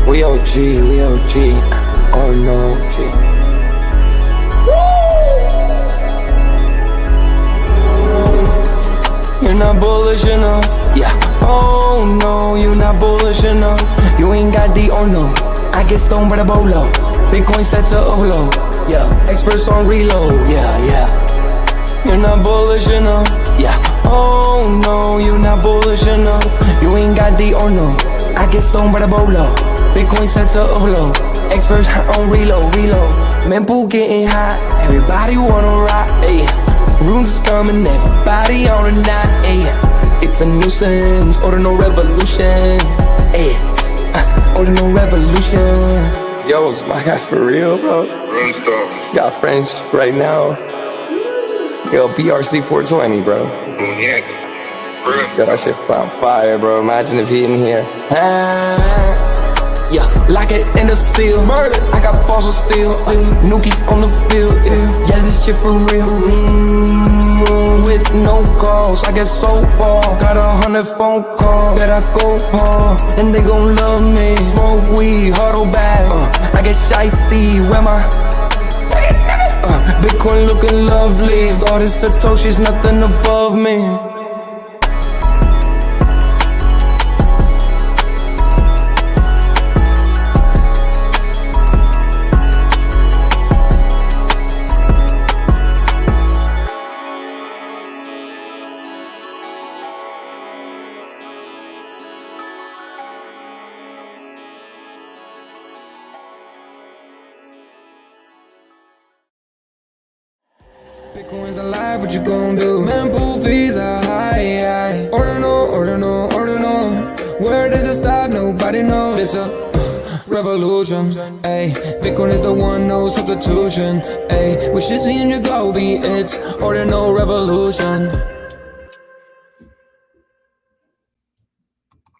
We OG, we OG. Oh no, G. You're not bullish enough. Yeah. Oh no, you're not bullish enough. You ain't got D or no. I get stoned by the bolo. Bitcoin set to overload. Yeah. Experts on reload. Yeah. You're not bullish enough. Yeah. Oh no, you're not bullish enough. You ain't got D or no. I get stoned by the bolo. Bitcoin set to overload. Experts on reload. Mempool getting hot. Everybody wanna rock. Ayy. Runes is coming. Everybody on a knot. Ayy. It's a nuisance. Ordinal Revolution. Ayy. Ordinal Revolution. Yo, it's my guy for real, bro. Run stuff. Got friends right now. Yo, BRC 420, bro. Yeah. Yo, that shit on fire, bro. Imagine if he in here. Yeah, lock it in the seal. Merlin. I got balls of steel. Nuki on the field. Yeah, this shit for real. With no calls, I get so far. Got 100 phone calls that I go hard, and they gon' love me. Smoke weed, huddle back. I get shiesty. Where my Bitcoin looking lovely. Started Satoshi's nothing above me. Bitcoin's alive, what you gon' do? Mempool fees are high. Ordinal. Where does it stop? Nobody knows. It's a revolution. Ayy, Bitcoin is the one, no substitution. Ayy, with Shizzy and Yagobi, it's Ordinal Revolution.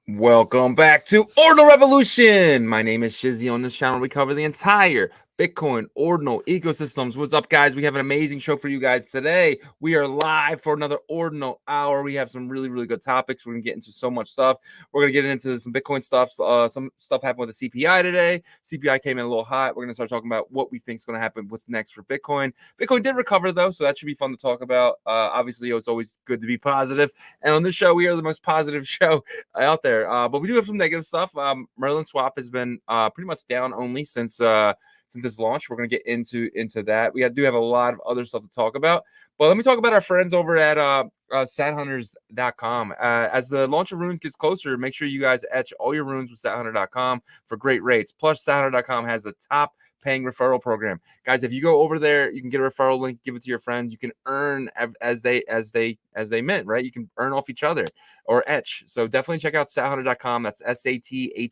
Welcome back to Ordinal Revolution. My name is Shizzy. On this channel, we cover the entire Bitcoin Ordinal ecosystems. What's up, guys? We have an amazing show for you guys today. We are live for another Ordinal Hour. We have some really good topics. We're going to get into so much stuff. We're going to get into some Bitcoin stuff. Some stuff happened with the CPI today. CPI came in a little hot. We're going to start talking about what we think is going to happen, what's next for Bitcoin. Bitcoin did recover, though, so that should be fun to talk about. Obviously, it's always good to be positive. And on this show, we are the most positive show out there. But we do have some negative stuff. Merlin swap has been pretty much down only since its launch. We're going to get into that. We do have a lot of other stuff to talk about. But let me talk about our friends over at Sathunters.com. As the launch of runes gets closer, make sure you guys etch all your runes with Sathunter.com for great rates. Plus, Sathunter.com has the top paying referral program. Guys, if you go over there, you can get a referral link, give it to your friends. You can earn as they mint, right? You can earn off each other or etch. So definitely check out Sathunter.com. That's Sathunter,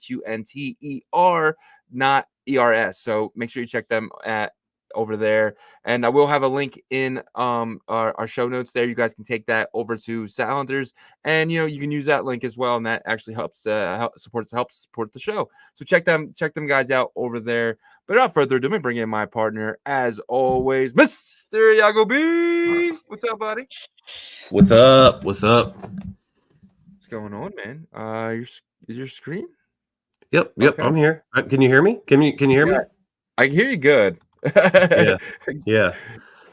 not ERS. So make sure you check them over there, and I will have a link in our show notes there. You guys can take that over to Sathunters, and you can use that link as well, and that actually helps support the show. So check them guys out over there. But without further ado, let me bring in my partner as always, Mr. Yagobi. What's up, buddy? What's up? What's going on, man? Is your screen? Yep, okay. I'm here. Can you hear me? Can you hear me? I can hear you good. Yeah.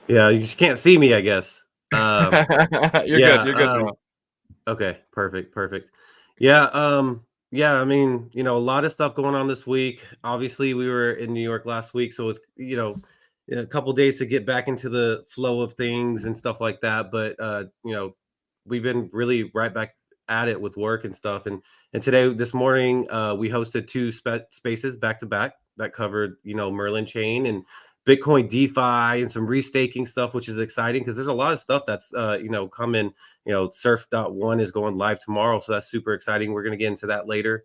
You just can't see me, I guess. You're good. You're good. Okay, perfect. Yeah. I mean, a lot of stuff going on this week. Obviously, we were in New York last week, so it's a couple days to get back into the flow of things and stuff like that. But we've been really right back at it with work and stuff. And this morning, we hosted two spaces back to back that covered, Merlin chain and Bitcoin DeFi and some restaking stuff, which is exciting because there's a lot of stuff that's, coming. Surf.one is going live tomorrow. So that's super exciting. We're going to get into that later.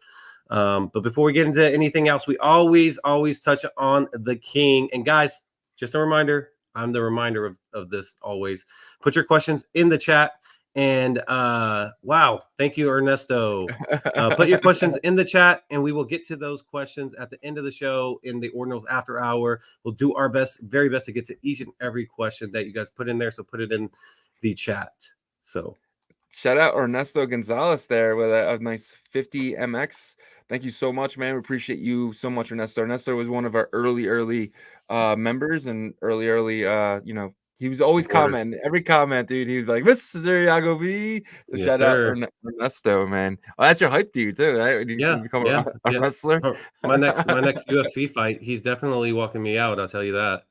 But before we get into anything else, we always touch on the king. And guys, just a reminder, I'm the reminder of this always. Put your questions in the chat. And wow, thank you, Ernesto. Put your questions in the chat, and we will get to those questions at the end of the show in the Ordinals After Hour. We'll do our very best to get to each and every question that you guys put in there. So put it in the chat. So Shout out Ernesto Gonzalez there with a nice 50 MX. Thank you so much, man. We appreciate you so much, Ernesto. Ernesto was one of our early members and early he was always Supporters. commenting every comment, dude. He was like, Mr. Yagobi. So Yes, shout out sir. Ernesto, man. Oh, that's your hype dude too, right? When you become a wrestler. Oh, my next UFC fight, he's definitely walking me out. I'll tell you that.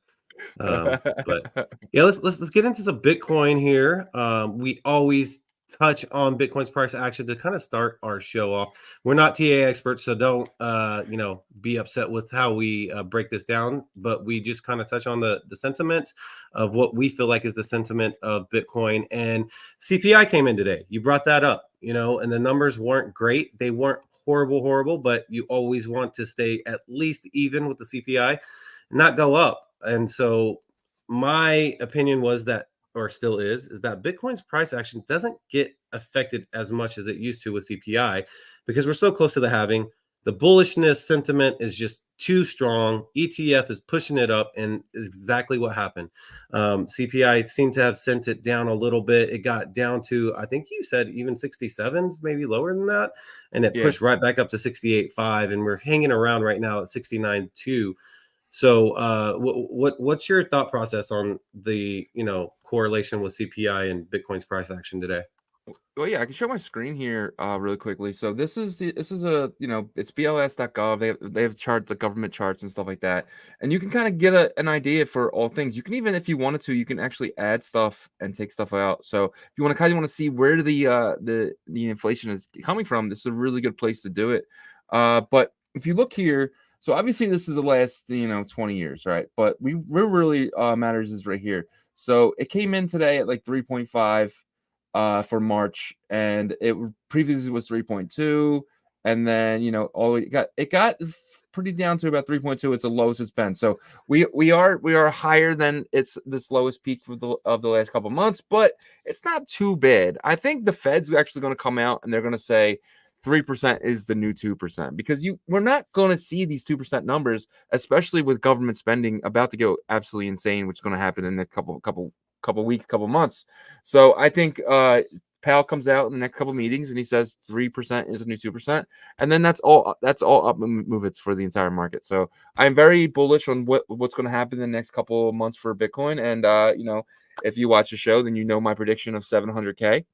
But yeah, let's get into some Bitcoin here. We always touch on Bitcoin's price action to kind of start our show off. We're not TA experts, so don't be upset with how we break this down. But we just kind of touch on the sentiment of what we feel like is the sentiment of Bitcoin. And CPI came in today. You brought that up, and the numbers weren't great. They weren't horrible, but you always want to stay at least even with the CPI, not go up. And so my opinion was that, or still is that Bitcoin's price action doesn't get affected as much as it used to with CPI because we're so close to the halving. The bullishness sentiment is just too strong. ETF is pushing it up, and exactly what happened. CPI seemed to have sent it down a little bit. It got down to, I think you said even 67s, maybe lower than that, and it pushed right back up to 68.5, and we're hanging around right now at 69.2. So, what's your thought process on the correlation with CPI and Bitcoin's price action today? Well, yeah, I can show my screen here really quickly. So this is a it's bls.gov. They have charts, the government charts and stuff like that, and you can kind of get an idea for all things. You can even, if you wanted to, you can actually add stuff and take stuff out. So if you want to see where the inflation is coming from, this is a really good place to do it. But if you look here. So obviously this is the last 20 years, right? But what really matters is right here. So it came in today at like 3.5 for March, and it previously was 3.2, and then it got pretty down to about 3.2. It's the lowest it's been. So we are higher than this lowest peak of the last couple months, but it's not too bad. I think the Fed's actually going to come out and they're going to say 3% is the new 2%, because we're not going to see these 2% numbers, especially with government spending about to go absolutely insane, which is going to happen in the couple weeks, couple months. So I think Powell comes out in the next couple meetings and he says 3% is the new 2%, and then that's all up movements for the entire market. So I'm very bullish on what's going to happen in the next couple of months for Bitcoin. And if you watch the show, then my prediction of 700K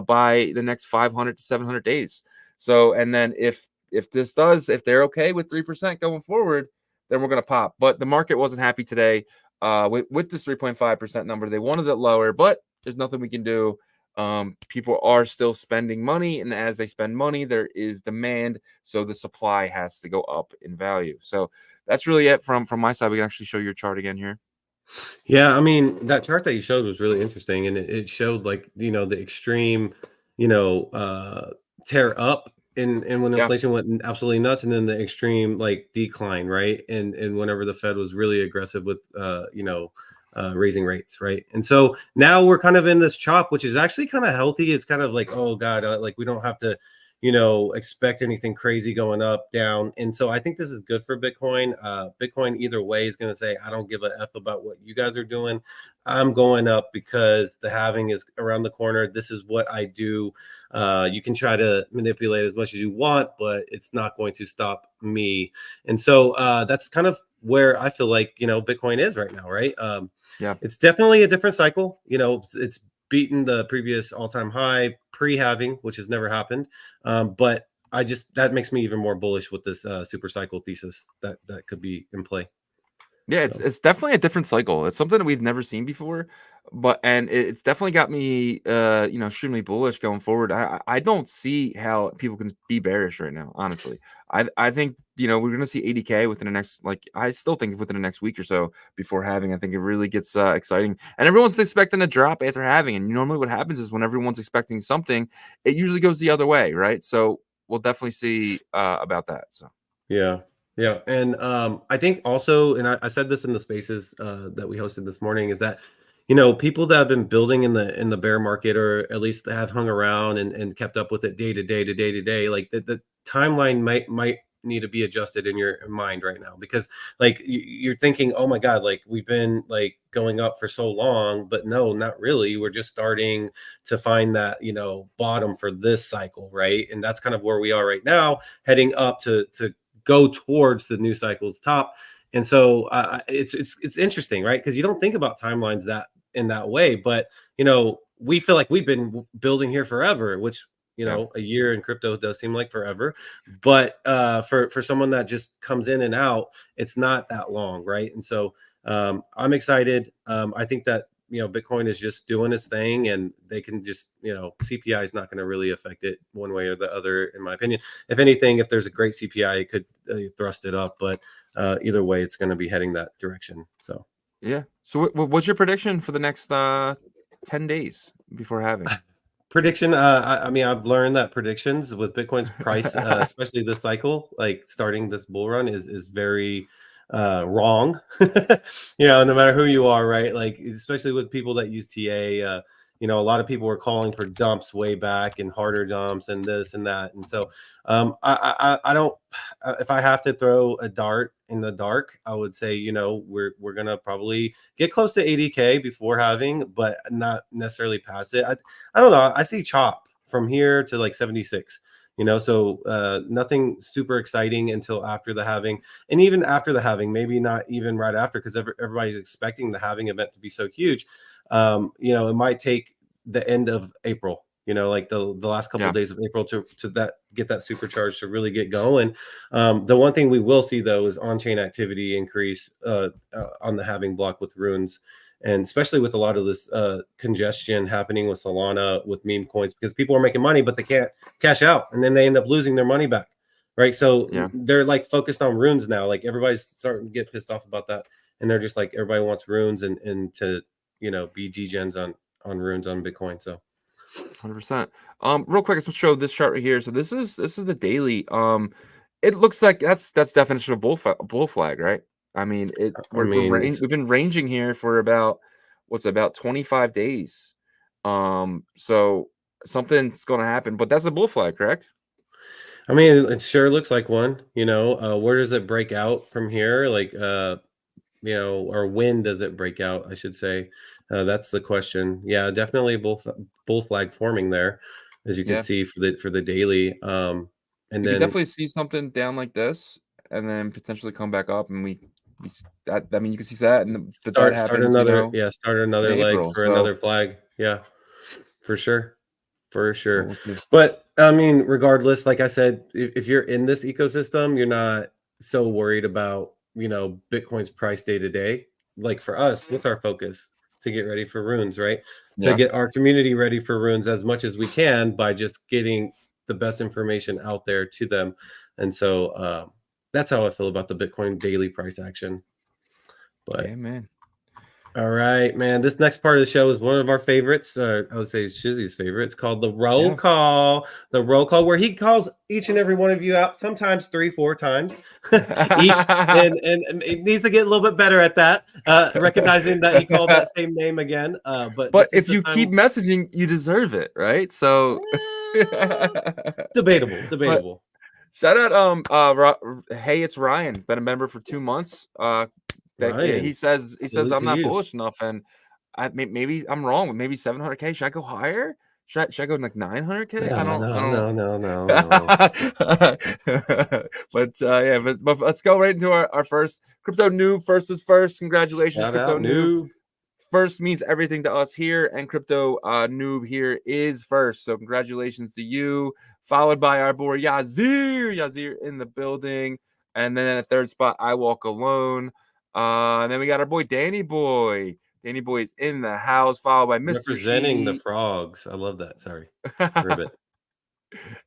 by the next 500 to 700 days. So, and then if they're okay with 3% going forward, then we're going to pop. But the market wasn't happy today with this 3.5% number. They wanted it lower, but there's nothing we can do. People are still spending money, and as they spend money, there is demand, so the supply has to go up in value. So that's really it from my side. We can actually show your chart again here. Yeah, I mean, that chart that you showed was really interesting, and it showed the extreme, tear up and when inflation went absolutely nuts, and then the extreme decline, right? And whenever the Fed was really aggressive with raising rates, right? And so now we're kind of in this chop, which is actually kind of healthy. It's kind of like, oh God, we don't have to expect anything crazy going up, down. And so I think this is good for Bitcoin. Bitcoin either way is going to say, I don't give a F about what you guys are doing. I'm going up because the halving is around the corner. This is what I do. You can try to manipulate as much as you want, but it's not going to stop me. And so that's kind of where I feel like, Bitcoin is right now, right? It's definitely a different cycle. It's beaten the previous all-time high pre-halving, which has never happened. But that makes me even more bullish with this super cycle thesis that could be in play. Yeah, it's definitely a different cycle. It's something that we've never seen before, and it's definitely got me extremely bullish going forward. I don't see how people can be bearish right now, honestly. I think we're gonna see 80K within the next, I still think within the next week or so before halving. I think it really gets exciting, and everyone's expecting a drop after halving. And normally what happens is when everyone's expecting something, it usually goes the other way, right? So we'll definitely see about that. So yeah, and I think also, and I said this in the spaces that we hosted this morning, is that people that have been building in the bear market, or at least have hung around and kept up with it day to day, like the timeline might need to be adjusted in your mind right now, because like you're thinking, oh my God, like we've been like going up for so long, but no, not really. We're just starting to find that, you know, bottom for this cycle, right? And that's kind of where we are right now, heading up to go towards the new cycle's top. And so it's interesting, right? Because you don't think about timelines that in that way, but you know, we feel like we've been building here forever, which, you know, a year in crypto does seem like forever, but for someone that just comes in and out, it's not that long, right? And so I'm excited. I think that, you know, Bitcoin is just doing its thing, and they can just, you know, CPI is not going to really affect it one way or the other, in my opinion. If anything, if there's a great CPI, it could thrust it up, but either way, it's going to be heading that direction. So yeah. So what's your prediction for the next 10 days before halving? prediction? I mean, I've learned that predictions with Bitcoin's price, especially this cycle, like starting this bull run, is very wrong. You know, no matter who you are, right? Like especially with people that use TA. You know, a lot of people were calling for dumps way back and harder dumps and this and that. And so I don't, if I have to throw a dart in the dark, I would say, you know, we're gonna probably get close to 80K before having, but not necessarily past it. I don't know. I see chop from here to like 76. You know, so nothing super exciting until after the halving, and even after the halving, maybe not even right after, because everybody's expecting the halving event to be so huge. You know, it might take the end of April, you know, like the last couple of days of April to that get that supercharge to really get going. The one thing we will see though is on-chain activity increase on the halving block with runes, and especially with a lot of this congestion happening with Solana, with meme coins, because people are making money but they can't cash out, and then they end up losing their money back, right? So they're like focused on runes now. Like everybody's starting to get pissed off about that, and they're just like, everybody wants runes and to, you know, be degens on runes on Bitcoin. So 100%. Real quick, let's show this chart right here. So this is the daily. It looks like that's definition of bull flag, right? I mean, we've been ranging here for about 25 days. So something's going to happen, but that's a bull flag, correct? I mean, it sure looks like one. You know, where does it break out from here? Like, you know, or when does it break out? I should say. That's the question. Yeah, definitely bull flag forming there, as you can see for the daily. And you then can definitely see something down like this, and then potentially come back up, and I mean, you can see that, and that happens. Start another, you know, start another leg April, for so another flag. Yeah, for sure. For sure. we'll see. But I mean, regardless, like I said, if you're in this ecosystem, you're not so worried about, you know, Bitcoin's price day to day. Like for us, what's our focus? To get ready for runes, right? To get our community ready for runes as much as we can by just getting the best information out there to them. And so that's how I feel about the Bitcoin daily price action. But yeah, man. all right, man. This next part of the show is one of our favorites. I would say Shizzy's favorite. It's called the roll call. The roll call, where he calls each and every one of you out, sometimes 3-4 times each, and it needs to get a little bit better at that, recognizing that he called that same name again. But if you keep messaging, you deserve it, right? So debatable. But shout out, hey, it's Ryan. Been a member for 2 months. He says I'm not bullish enough, and maybe I'm wrong. Maybe 700K. Should I go higher? Should I go like 900K? I don't No. But let's go right into our first crypto noob. First is first. Congratulations, Shout crypto out, noob. First means everything to us here, and crypto noob here is first. So congratulations to you. Followed by our boy Yazir in the building, and then at third spot, I Walk Alone. And then we got our boy Danny Boy. Danny Boy is in the house, followed by Mr. Representing the frogs. I love that. Sorry. Ribbit.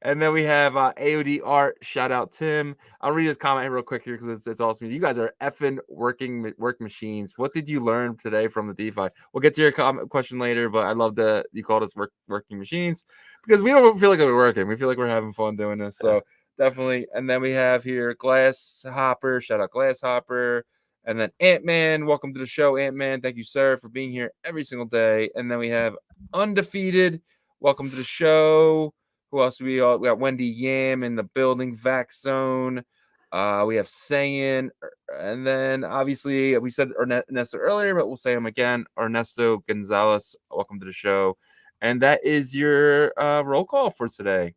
And then we have AOD Art. Shout out Tim. I'll read his comment real quick here because it's awesome. You guys are effing work machines. What did you learn today from the DeFi? We'll get to your question later, but I love that you called us working machines, because we don't feel like we're working. We feel like we're having fun doing this. So definitely. And then we have here Glass Hopper. Shout out Glass Hopper. And then Ant-Man, welcome to the show, Ant-Man. Thank you, sir, for being here every single day. And then we have Undefeated. Welcome to the show. Who else we got? We got Wendy Yam in the building. Vax Zone. We have Sayin, and then obviously we said Ernesto earlier, but we'll say him again. Ernesto Gonzalez, welcome to the show. And that is your roll call for today.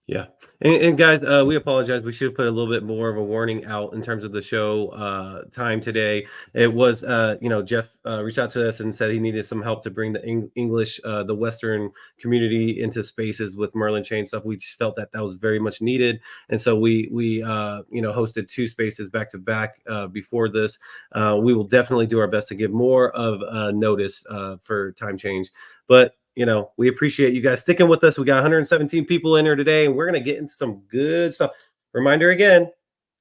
Yeah. And guys, we apologize. We should have put a little bit more of a warning out in terms of the show time today. It was, Jeff reached out to us and said he needed some help to bring the English, the Western community into spaces with Merlin chain stuff. We just felt that was very much needed. And so we hosted 2 spaces back to back before this. We will definitely do our best to give more of notice for time change. But we appreciate you guys sticking with us. We got 117 people in here today, and we're going to get into some good stuff. Reminder again,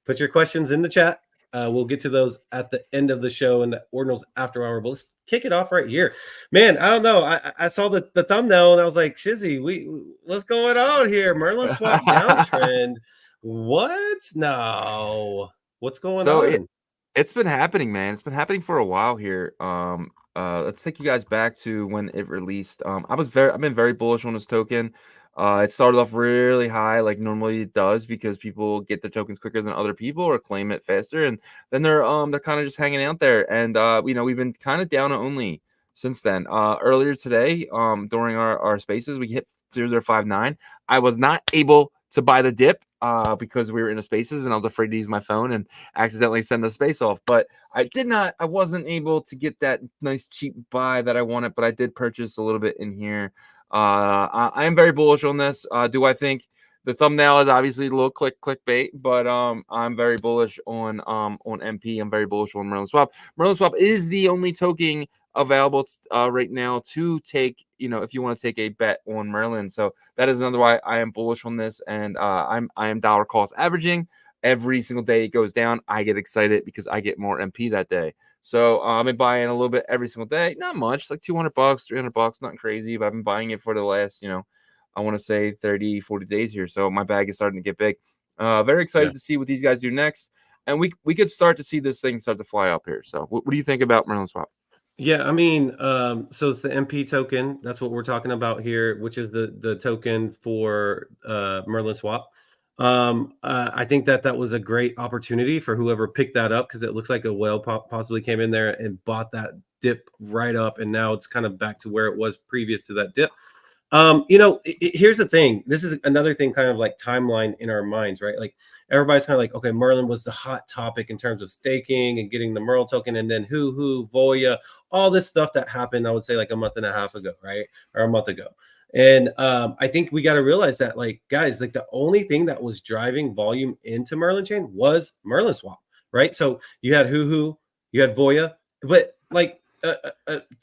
put your questions in the chat. We'll get to those at the end of the show in the Ordinals After Hour. But let's kick it off right here. Man, I don't know. I saw the thumbnail, and I was like, Shizzy, what's going on here? Merlin swap downtrend. What? No. What's going on? It's been happening, man. It's been happening for a while here. Let's take you guys back to when it released. I've been very bullish on this token. It started off really high, like normally it does, because people get the tokens quicker than other people or claim it faster, and then they're kind of just hanging out there. And we've been kind of down only since then. Earlier today, during our spaces, we hit 0059. I was not able to buy the dip because we were in a spaces and I was afraid to use my phone and accidentally send the space off. But I wasn't able to get that nice cheap buy that I wanted, but I did purchase a little bit in here. I am very bullish on this. Do I think the thumbnail is obviously a little clickbait, but I'm very bullish on MP. I'm very bullish on Merlin Swap. Merlin Swap is the only token available right now to take, if you want to take a bet on Merlin. So that is another why I am bullish on this, and I am dollar cost averaging. Every single day it goes down, I get excited because I get more MP that day. So I've been buying a little bit every single day. Not much, like $200, $300, nothing crazy, but I've been buying it for the last, I want to say 30, 40 days here. So my bag is starting to get big. Very excited to see what these guys do next. And we could start to see this thing start to fly up here. So what do you think about Merlin Swap? Yeah, I mean, so it's the MP token. That's what we're talking about here, which is the token for Merlin Swap. I think that was a great opportunity for whoever picked that up, because it looks like a whale possibly came in there and bought that dip right up, and now it's kind of back to where it was previous to that dip. Here's the thing. This is another thing, kind of like timeline in our minds, right? Like everybody's kind of like, okay, Merlin was the hot topic in terms of staking and getting the Merl token, and then Voya, all this stuff that happened, I would say like a month and a half ago, right? Or a month ago. And I think we got to realize that, like, guys, like the only thing that was driving volume into Merlin chain was Merlin Swap, right? So you had you had Voya, but like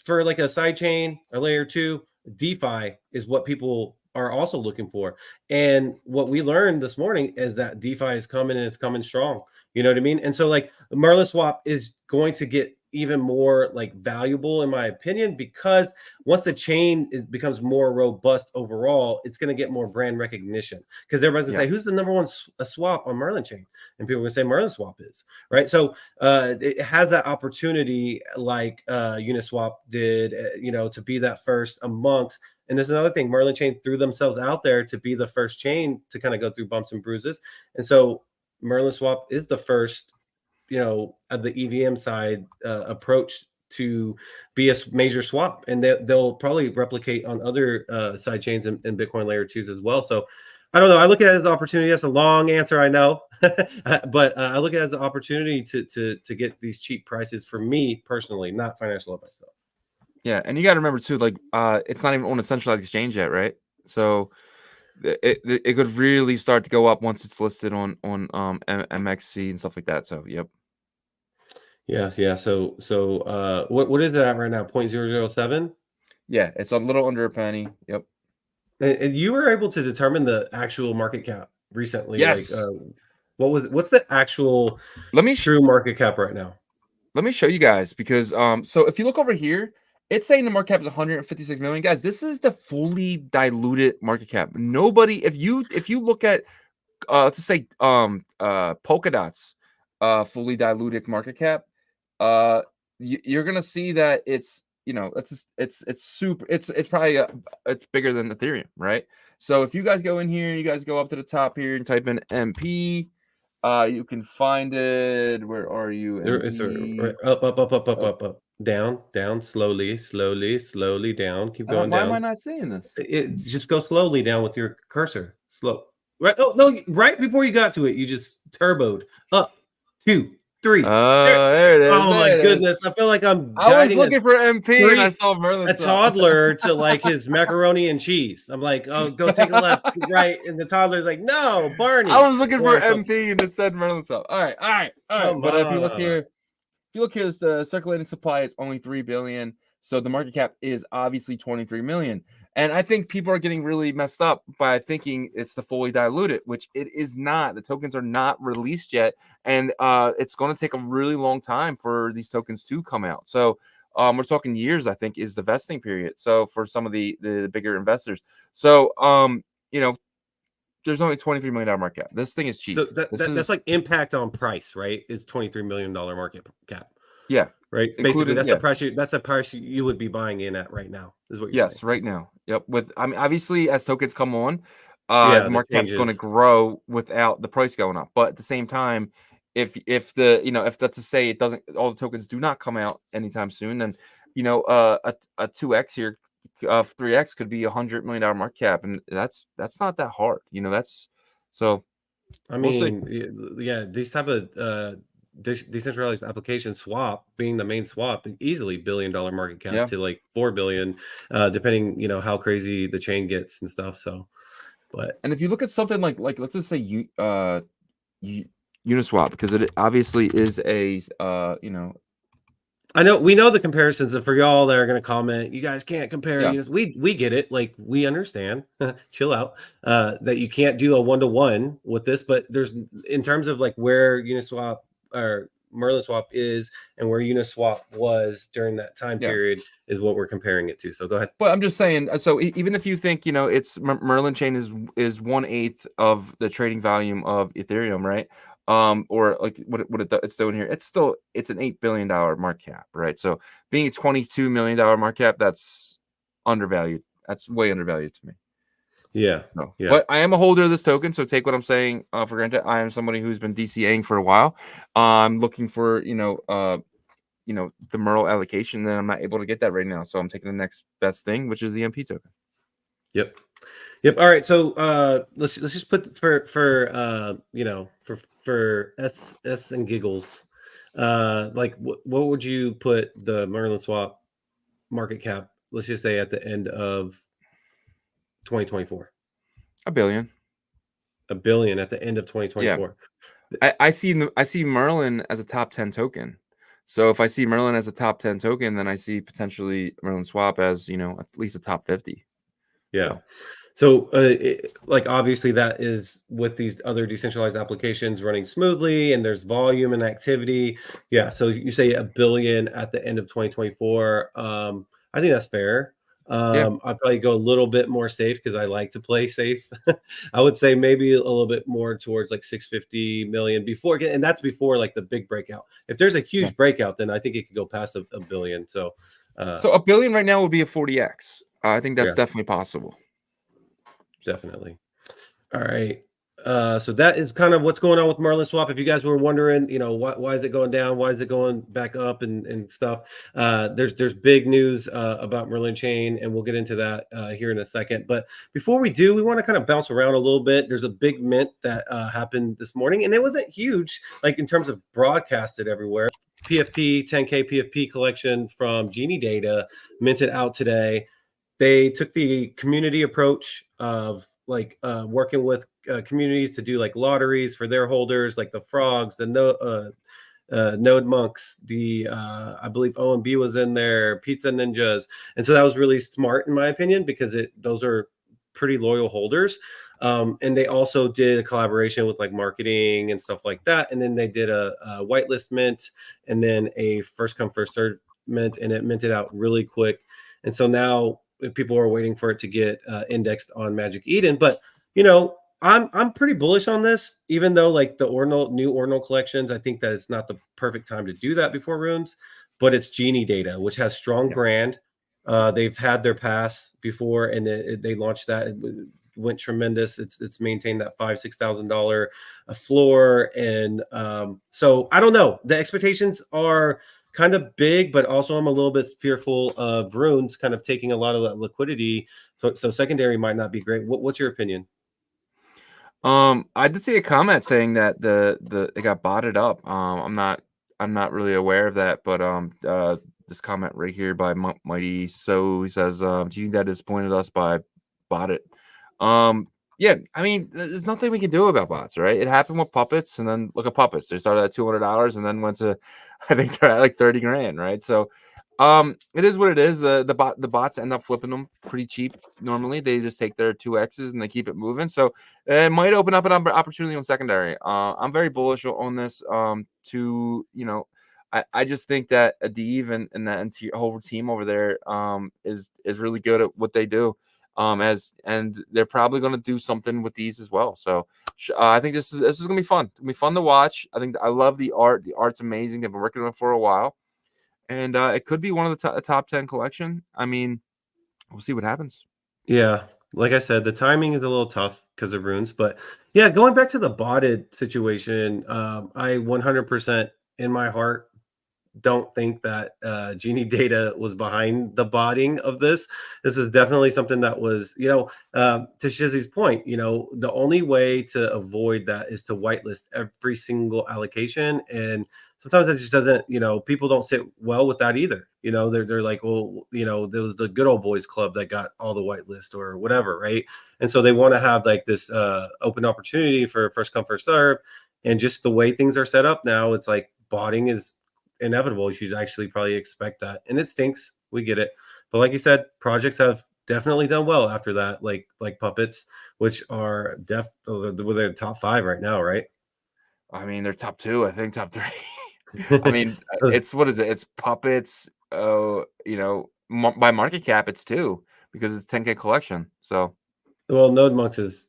for like a side chain, a layer 2, DeFi is what people are also looking for. And what we learned this morning is that DeFi is coming, and it's coming strong. You know what I mean? And so like Merlin Swap is going to get even more like valuable, in my opinion, because once the chain becomes more robust overall, it's going to get more brand recognition, because everybody's going to say, who's the number one swap on Merlin chain? And people are going to say Merlin Swap is, right? So it has that opportunity, like Uniswap did, to be that first amongst. And there's another thing, Merlin chain threw themselves out there to be the first chain to kind of go through bumps and bruises. And so Merlin Swap is the first, at the EVM side approach to be a major swap, and they'll probably replicate on other side chains and Bitcoin layer 2s as well. So I don't know. I look at it as an opportunity. That's a long answer, I know, but I look at it as an opportunity to get these cheap prices for me personally, not financial advice though. Yeah, and you got to remember too, like it's not even on a centralized exchange yet, right? So it could really start to go up once it's listed on MXC and stuff like that. So yep. Yeah. So what is that right now? 0.007? Yeah, it's a little under a penny. Yep. And you were able to determine the actual market cap recently. Yes. Like, what's the actual true market cap right now? Let me show you guys, because so if you look over here, it's saying the market cap is 156 million. Guys, this is the fully diluted market cap. Nobody, if you look at let's say Polkadot's fully diluted market cap, you're gonna see that it's it's probably it's bigger than Ethereum, right? So if you guys go in here, you guys go up to the top here and type in MP, You can find it. Where are you? It's ME. up, down, slowly down. Keep going Why am I down. not seeing this? Just go slowly down with your cursor. Slow. Right. Oh no! Right before you got to it, you just turboed up. 2, 3. There. There it is. Oh my There it is. goodness! I feel like I'm I was guiding looking for MP and I saw Merlin a swap. toddler to like his macaroni and cheese. I'm like, oh, go take a left, right, and the toddler's like, no, I Barney. was looking for Or something. MP and it said Merlin swap. All right. Come But if you look on. here, the circulating supply is only 3 billion. So the market cap is obviously 23 million. And I think people are getting really messed up by thinking it's the fully diluted, which it is not. The tokens are not released yet. And it's going to take a really long time for these tokens to come out. So we're talking years, I think, is the vesting period. So for some of the bigger investors. So, there's only $23 million market cap. This thing is cheap. So that's like impact on price, right? It's $23 million market cap. Yeah. Right. Basically, that's the price you would be buying in at right now, is what you're saying. Right now. Yep. Obviously, as tokens come on, the market cap is going to grow without the price going up. But at the same time, if that's to say it doesn't, all the tokens do not come out anytime soon, then a 2x here, 3x could be $100 million market cap, and that's not that hard. That's so. I mean, yeah, these type of decentralized application swap being the main swap, easily $1 billion market cap to like 4 billion, depending how crazy the chain gets and stuff. So, and if you look at something like let's just say Uniswap, because it obviously is a I know we know the comparisons, and for y'all that are going to comment, you guys can't compare. We get it, like we understand. Chill out. That you can't do a 1-to-1 with this, but there's in terms of like where Uniswap or Merlin swap is and where Uniswap was during that time period is what we're comparing it to. So go ahead. But I'm just saying, so even if you think it's Merlin chain is 1/8 of the trading volume of Ethereum, right? Or like what it's doing here, it's an $8 billion market cap, right? So being a $22 million market cap, that's undervalued. That's way undervalued to me. Yeah. But I am a holder of this token, so take what I'm saying for granted. I am somebody who's been DCAing for a while. I'm looking for the Merl allocation, then I'm not able to get that right now. So I'm taking the next best thing, which is the MP token. Yep. All right. So let's just put for S and giggles. Like what would you put the Merlin swap market cap? Let's just say at the end of 2024. $1 billion. $1 billion at the end of 2024. Yeah. I see Merlin as a top 10 token. So if I see Merlin as a top 10 token, then I see potentially Merlin swap as at least a top 50. Yeah. So like obviously that is with these other decentralized applications running smoothly and there's volume and activity. Yeah. So you say $1 billion at the end of 2024. I think that's fair. I'd probably go a little bit more safe because I like to play safe. I would say maybe a little bit more towards like 650 million before, and that's before like the big breakout. If there's a huge breakout, then I think it could go past a billion. So $1 billion right now would be a 40x. I think that's definitely possible. Definitely. All right. So that is kind of what's going on with Merlin swap. If you guys were wondering, why is it going down? Why is it going back up and stuff? There's big news about Merlin chain, and we'll get into that here in a second. But before we do, we want to kind of bounce around a little bit. There's a big mint that happened this morning, and it wasn't huge, like in terms of broadcasted everywhere. PFP 10K PFP collection from Genie Data minted out today. They took the community approach of like working with communities to do like lotteries for their holders, like the frogs, the node monks, I believe OMB was in there, pizza ninjas. And so that was really smart in my opinion, because those are pretty loyal holders. And they also did a collaboration with like marketing and stuff like that. And then they did a whitelist mint and then a first come first serve mint, and it minted out really quick. And so now people are waiting for it to get indexed on Magic Eden. But I'm pretty bullish on this, even though like the new Ordinal collections, I think that it's not the perfect time to do that before runes. But it's Genie Data, which has strong brand. They've had their pass before, and they launched that went tremendous. It's maintained that $5,000-$6,000 a floor, and so I don't know. The expectations are kind of big, but also I'm a little bit fearful of runes kind of taking a lot of that liquidity. So secondary might not be great. What's your opinion? I did see a comment saying that it got botted up. I'm not really aware of that, but this comment right here by Mighty, so he says, "Gee, that disappointed us by bot it." Yeah, I mean, there's nothing we can do about bots, right? It happened with puppets, and then look at puppets. They started at $200 and then went to, I think they're at like 30 grand, right? So, it is what it is. The bots end up flipping them pretty cheap. Normally, they just take their 2x's and they keep it moving. So it might open up an opportunity on secondary. I'm very bullish on this. I just think that Adiv and that whole team over there is really good at what they do. And they're probably going to do something with these as well. So I think this is gonna be fun. It's gonna be fun to watch. I love the art. The art's amazing. They've been working on it for a while, and it could be one of the top 10 collection. I mean, we'll see what happens. Yeah, like I said, the timing is a little tough because of runes, but yeah, going back to the botted situation, I 100% in my heart don't think that Genie Data was behind the botting of this. This is definitely something that was, to Shizzy's point, the only way to avoid that is to whitelist every single allocation. And sometimes that just doesn't, people don't sit well with that either. They're like, well, there was the good old boys club that got all the whitelist or whatever, right? And so they want to have like this open opportunity for first come, first serve. And just the way things are set up now, it's like botting is inevitable. You should actually probably expect that, and it stinks. We get it, but like you said, projects have definitely done well after that, like puppets, which are they're top 5 right now, right? I mean, they're top 2. I think top 3. I mean, it's what is it? It's puppets. By market cap, it's 2 because it's 10K collection. So, well, Node Monks is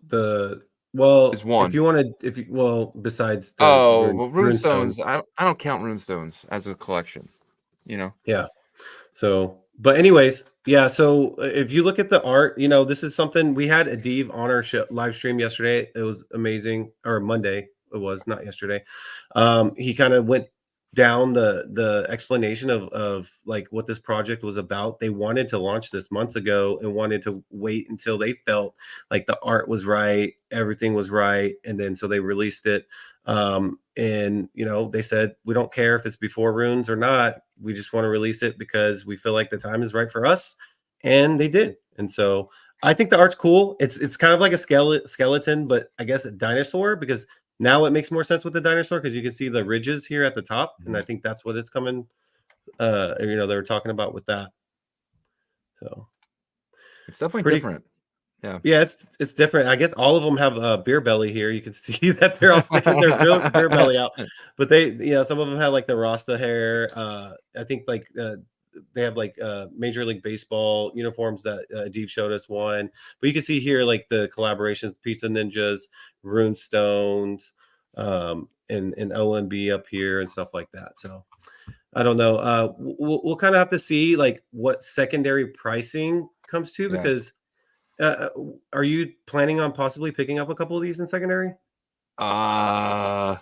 the well. Is 1. If you want to, besides the Runestones. I don't count Runestones as a collection. Yeah. So, but anyways, yeah. So if you look at the art, this is something we had Adiv on our live stream yesterday. It was amazing, or Monday. It was not yesterday. He kind of went down the explanation of like what this project was about. They wanted to launch this months ago and wanted to wait until they felt like the art was right, everything was right, and then so they released it. And they said, we don't care if it's before runes or not, we just want to release it because we feel like the time is right for us, and they did. And so I think the art's cool. It's kind of like a skeleton, but I guess a dinosaur, because now it makes more sense with the dinosaur because you can see the ridges here at the top, and I think that's what it's coming. They were talking about with that. So it's definitely different. Yeah, it's different. I guess all of them have a beer belly here. You can see that they're all sticking their beer belly out. But some of them have like the Rasta hair. I think like they have like Major League Baseball uniforms that Adiv showed us one. But you can see here like the collaborations, Pizza Ninjas, Runestones, and OMB up here and stuff like that. So I don't know. We'll kind of have to see like what secondary pricing comes to, because are you planning on possibly picking up a couple of these in secondary? Don't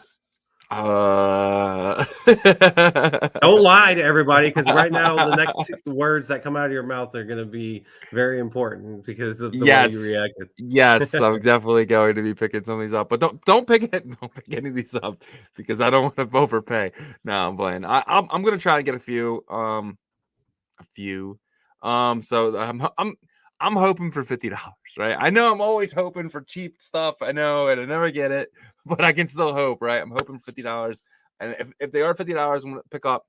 lie to everybody, because right now the next 2 words that come out of your mouth are going to be very important because of the way you reacted. Yes, I'm definitely going to be picking some of these up, but don't pick any of these up because I don't want to overpay. No, I'm playing. I'm going to try to get a few. So I'm hoping for $50, right? I know I'm always hoping for cheap stuff. I know, and I never get it, but I can still hope, right? I'm hoping for $50, and if they are $50, I'm gonna pick up.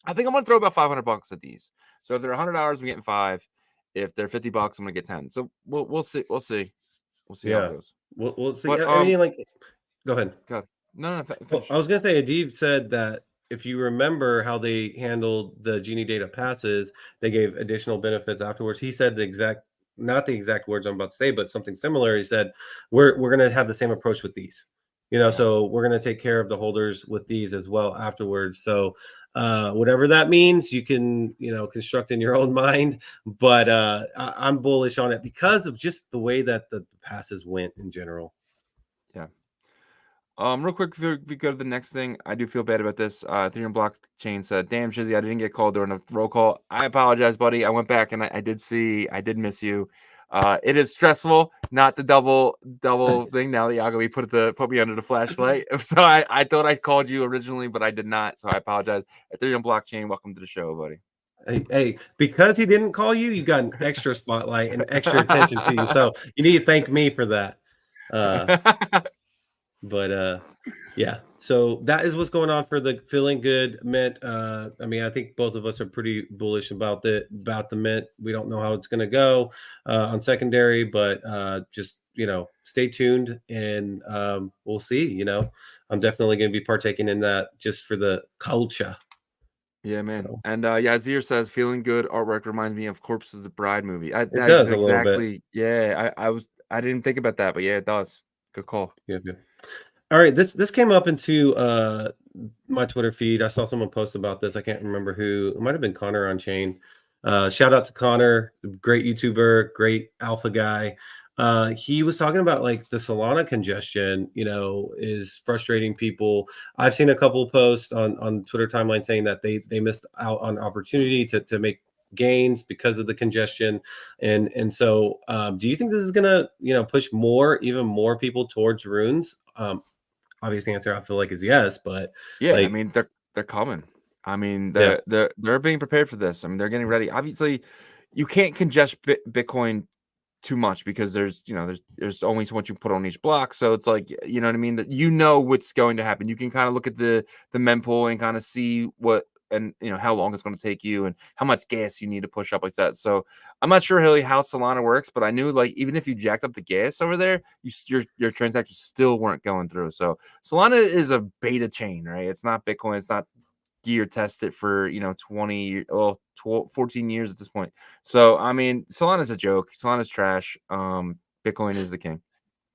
I think I'm gonna throw about $500 at these. So if they're $100, I'm getting 5. If they're $50, I'm gonna get 10. So we'll see. We'll see how it goes. We'll see. But, I mean, like, go ahead. No. Well, I was gonna say, Adiv said that if you remember how they handled the Genie Data passes, they gave additional benefits afterwards. He said not the exact words I'm about to say, but something similar. He said, we're going to have the same approach with these, so we're going to take care of the holders with these as well afterwards. So Whatever that means, you can, construct in your own mind. But I'm bullish on it because of just the way that the passes went in general. Yeah. Real quick, if we go to the next thing, I do feel bad about this. Ethereum blockchain said, "Damn, Shizzy, I didn't get called during the roll call. I apologize, buddy. I went back and I did miss you. It is stressful, not the double thing. Now that Yagobi put me under the flashlight, so I thought I called you originally, but I did not. So I apologize. Ethereum blockchain, welcome to the show, buddy. Hey, because he didn't call you, you got an extra spotlight and extra attention to you. So you need to thank me for that. But yeah, so that is what's going on for the feeling good mint. I mean, I think both of us are pretty bullish about the mint. We don't know how it's going to go on secondary, but just stay tuned and we'll see. I'm definitely going to be partaking in that just for the culture. Yeah, man. And Yazir says, "Feeling good artwork reminds me of Corpse of the Bride movie." It does a little bit. Yeah, I didn't think about that, but yeah, it does. Good call. Yeah. All right, this came up into my Twitter feed. I saw someone post about this. I can't remember who. It might have been Connor on Chain. Shout out to Connor, great YouTuber, great alpha guy. He was talking about like the Solana congestion, is frustrating people. I've seen a couple of posts on Twitter timeline saying that they missed out on opportunity to make gains because of the congestion. And so do you think this is gonna push even more people towards runes? Obvious answer I feel like is yes, but yeah, I mean they're coming. I mean they're being prepared for this. I mean they're getting ready. Obviously, you can't congest Bitcoin too much because there's only so much you put on each block. So it's like, you know what I mean, that what's going to happen. You can kind of look at the mempool and kind of see what and how long it's going to take you and how much gas you need to push up like that. So I'm not sure really how Solana works, but I knew like even if you jacked up the gas over there, your transactions still weren't going through. So Solana is a beta chain, right? It's not Bitcoin. It's not gear tested for 14 years at this point. So I mean, Solana's a joke. Solana's trash. Bitcoin is the king.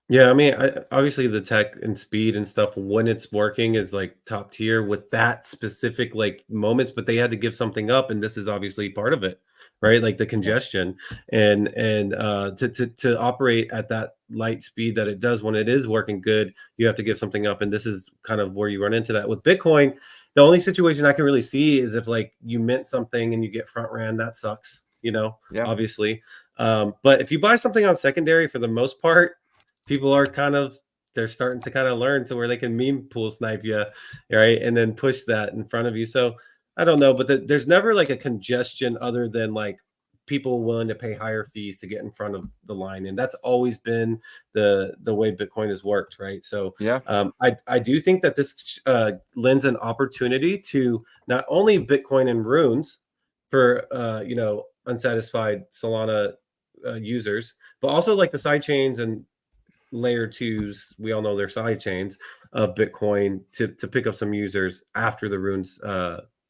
Yeah, I mean, obviously the tech and speed and stuff when it's working is like top tier with that specific like moments, but they had to give something up, and this is obviously part of it, right? Like the congestion and to operate at that light speed that it does when it is working good, you have to give something up, and this is kind of where you run into that with Bitcoin. The only situation I can really see is if like you mint something and you get front ran, that sucks, obviously. But if you buy something on secondary, for the most part, people are they're starting to kind of learn to where they can meme pool snipe you, right? And then push that in front of you. So I don't know, but there's never like a congestion other than like people willing to pay higher fees to get in front of the line. And that's always been the way Bitcoin has worked, right? So yeah, I do think that this lends an opportunity to not only Bitcoin and runes for, unsatisfied Solana users, but also like the side chains and layer twos, we all know they're side chains of Bitcoin to pick up some users after the runes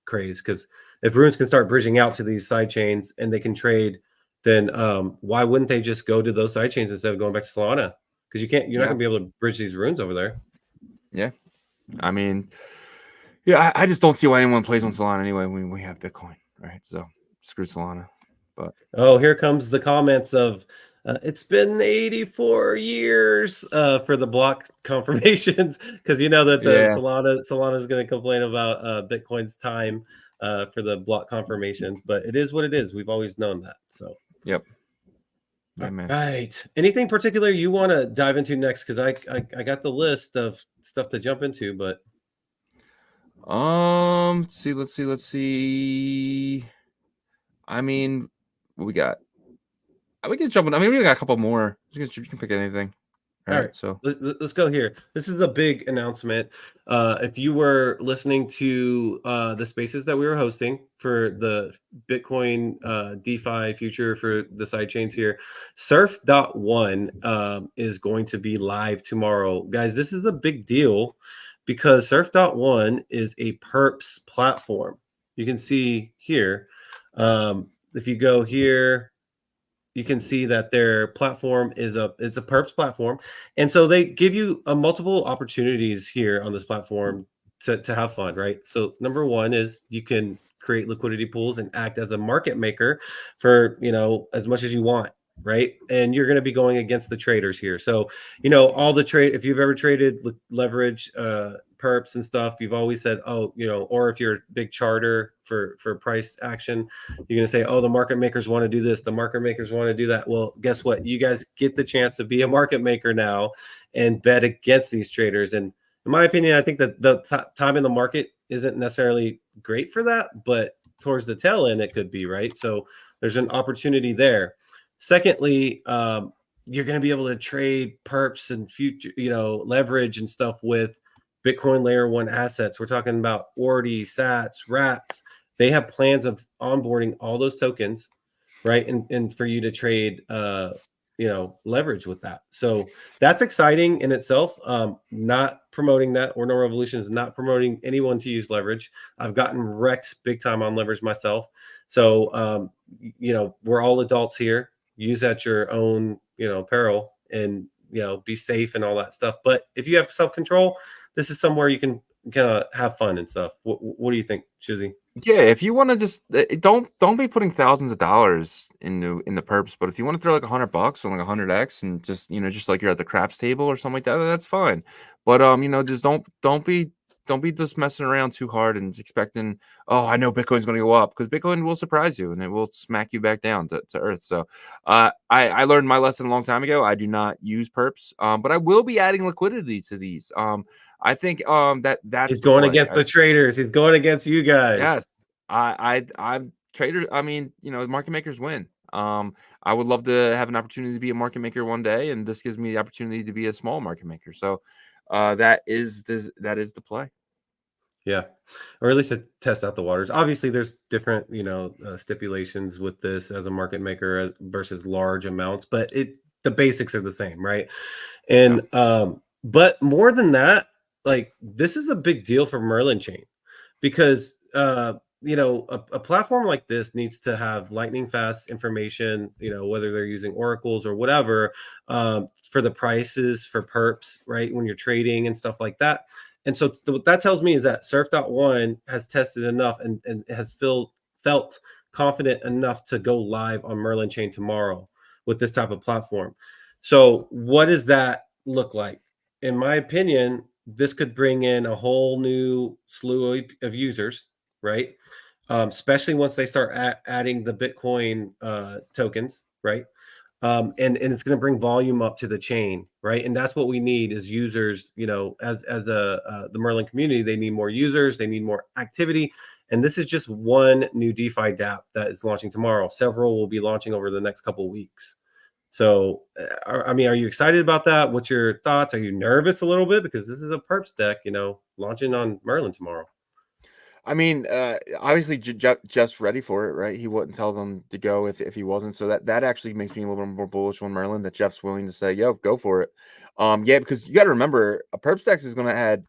craze. Because if runes can start bridging out to these side chains and they can trade, then why wouldn't they just go to those side chains instead of going back to Solana? Because you're not gonna be able to bridge these runes over there. Yeah, I mean, yeah, I just don't see why anyone plays on Solana anyway when we have Bitcoin, right? So screw Solana. But here comes the comments of it's been 84 years for the block confirmations, because that Solana is going to complain about Bitcoin's time for the block confirmations, but it is what it is. We've always known that. So yep. All right. Anything particular you want to dive into next? Because I got the list of stuff to jump into, but let's see. I mean, what we got? We can jump in. I mean, we got a couple more. You can pick anything. All right, so let's go here. This is a big announcement. If you were listening to the spaces that we were hosting for the Bitcoin DeFi future for the side chains here, Surf.one is going to be live tomorrow. Guys, this is a big deal because Surf.one is a perps platform. You can see here. If you go here, you can see that their platform is a perps platform. And so they give you multiple opportunities here on this platform to have fun, right? So number one is you can create liquidity pools and act as a market maker for, as much as you want, right? And you're going to be going against the traders here. So, all the trade, if you've ever traded leverage, perps and stuff, you've always said, oh, or if you're a big charter for price action, you're going to say, oh, the market makers want to do this, the market makers want to do that. Well, guess what? You guys get the chance to be a market maker now and bet against these traders. And in my opinion, I think that the time in the market isn't necessarily great for that, but towards the tail end, it could be, right? So there's an opportunity there. Secondly, you're going to be able to trade perps and future, leverage and stuff with Bitcoin layer 1 assets. We're talking about Ordi, Sats, Rats. They have plans of onboarding all those tokens, right? And for you to trade, leverage with that. So that's exciting in itself. Not promoting that. Ordinal Revolution is not promoting anyone to use leverage. I've gotten wrecked big time on leverage myself. So, we're all adults here. Use at your own, peril, and, be safe and all that stuff. But if you have self-control, this is somewhere you can kind of have fun and stuff. What do you think, Shizzy? Yeah, if you want to just don't be putting thousands of dollars in the perps, but if you want to throw like $100 on like 100x and just just like you're at the craps table or something like that, that's fine. But just don't be just messing around too hard and expecting, oh, I know Bitcoin's going to go up, because Bitcoin will surprise you and it will smack you back down to earth. So I learned my lesson a long time ago. I do not use perps, but I will be adding liquidity to these. I think that's he's going against the traders. He's going against you guys. Yes, I'm traders. I mean, market makers win. I would love to have an opportunity to be a market maker one day, and this gives me the opportunity to be a small market maker. So that is the play. Yeah, or at least to test out the waters. Obviously, there's different stipulations with this as a market maker versus large amounts, but the basics are the same, right? And but more than that, like, this is a big deal for Merlin chain, because a platform like this needs to have lightning fast information, whether they're using oracles or whatever, for the prices for perps, right, when you're trading and stuff like that. And so what that tells me is that Surf.one has tested enough and has felt confident enough to go live on Merlin chain tomorrow with this type of platform. So what does that look like? In my opinion, this could bring in a whole new slew of users, right? Especially once they start adding the Bitcoin tokens, right? And it's going to bring volume up to the chain, right? And that's what we need is users. As the Merlin community, they need more users, they need more activity. And this is just one new DeFi dApp that is launching tomorrow. Several will be launching over the next couple of weeks. So, are you excited about that? What's your thoughts? Are you nervous a little bit? Because this is a perps deck, launching on Merlin tomorrow. I mean, obviously Jeff's ready for it, right? He wouldn't tell them to go if he wasn't. So that actually makes me a little bit more bullish on Merlin, that Jeff's willing to say, yo, go for it. Yeah, because you got to remember, a perps deck is going to add,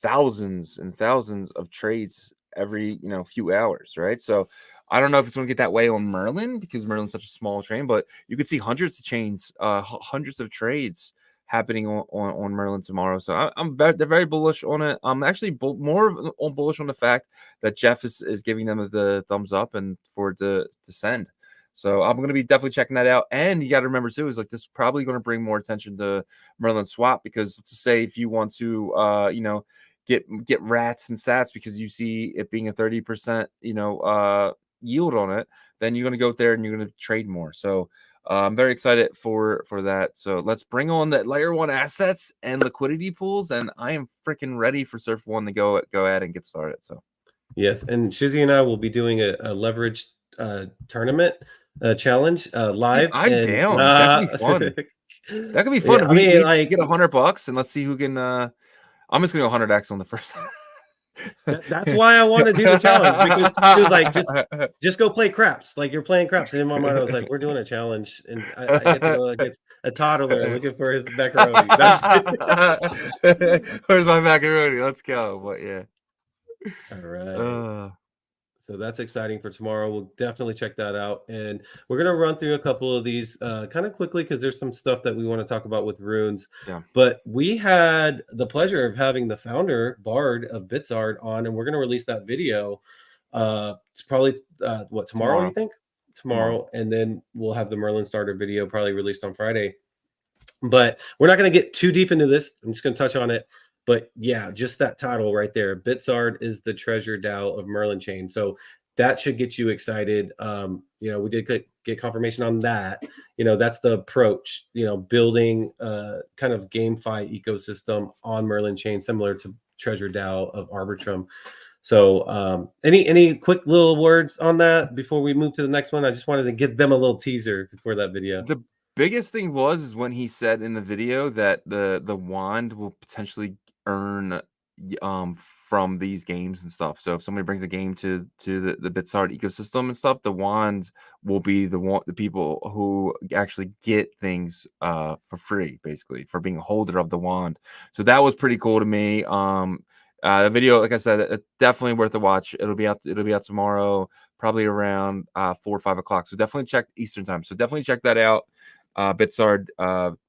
thousands and thousands of trades every, few hours, right? So I don't know if it's going to get that way on Merlin, because Merlin's such a small chain, but you could see hundreds of chains, hundreds of trades happening on Merlin tomorrow. So they're very bullish on it. I'm actually more bullish on the fact that Jeff is giving them the thumbs up and for it to send. So I'm going to be definitely checking that out. And you got to remember too, is like, this is probably going to bring more attention to Merlin swap, because let's say if you want to get rats and sats because you see it being a 30% yield on it, then you're going to go there and you're going to trade more. So I'm very excited for that. So let's bring on that layer 1 assets and liquidity pools, and I am freaking ready for Surf.one to go ahead and get started. So yes, and Shizzy and I will be doing a leverage tournament challenge live. I'm down. That could be fun. That could be fun. Yeah, we get $100 and let's see who can. I'm just gonna go 100x on the first. That's why I want to do the challenge, because it was like, just go play craps, like you're playing craps. And in my mind, I was like, we're doing a challenge, and I get to go against a toddler looking for his macaroni. That's Where's my macaroni? Let's go. But yeah. All right. So that's exciting for tomorrow. We'll definitely check that out. And we're going to run through a couple of these kind of quickly because there's some stuff that we want to talk about with runes. Yeah. But we had the pleasure of having the founder, Bard of Bitsart, on, and we're going to release that video. It's probably, tomorrow, you think? Tomorrow. And then we'll have the Merlin starter video probably released on Friday. But we're not going to get too deep into this. I'm just going to touch on it. But yeah, just that title right there. Bitsart is the treasure DAO of Merlin chain. So that should get you excited. We did get confirmation on that. That's the approach, building kind of GameFi ecosystem on Merlin chain, similar to treasure DAO of Arbitrum. So any quick little words on that before we move to the next one? I just wanted to give them a little teaser before that video. The biggest thing is when he said in the video that the wand will potentially earn from these games and stuff. So if somebody brings a game to the Bitsart ecosystem and stuff, the wand will be the people who actually get things for free, basically, for being a holder of the wand. So that was pretty cool to me. The video, like I said, it's definitely worth a watch. It'll be out tomorrow, probably around 4 or 5 o'clock. So definitely check Eastern time. So definitely check that out. Bitsart,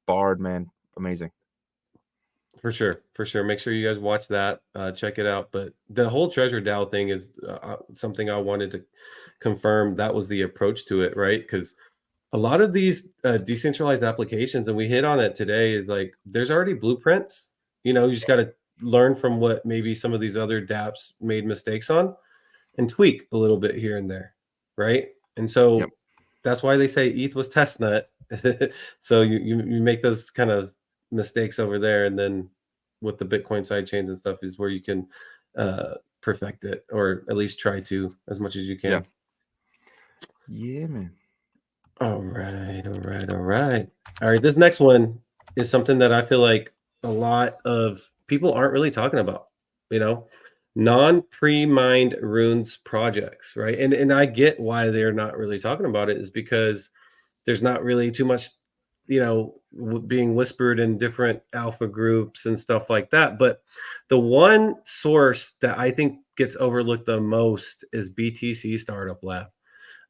Bard, man, amazing. For sure. Make sure you guys watch that, check it out. But the whole treasure DAO thing is something I wanted to confirm. That was the approach to it, right? Because a lot of these decentralized applications, and we hit on it today, is like there's already blueprints. You just got to learn from what maybe some of these other dApps made mistakes on and tweak a little bit here and there, right? And so that's why they say ETH was testnet. So you make those kind of mistakes over there, and then with the Bitcoin side chains and stuff is where you can perfect it, or at least try to as much as you can. Yeah, man. All right, this next one is something that I feel like a lot of people aren't really talking about, non-pre-mined runes projects, right? And I get why they're not really talking about it, is because there's not really too much being whispered in different alpha groups and stuff like that. But the one source that I think gets overlooked the most is BTC Startup Lab.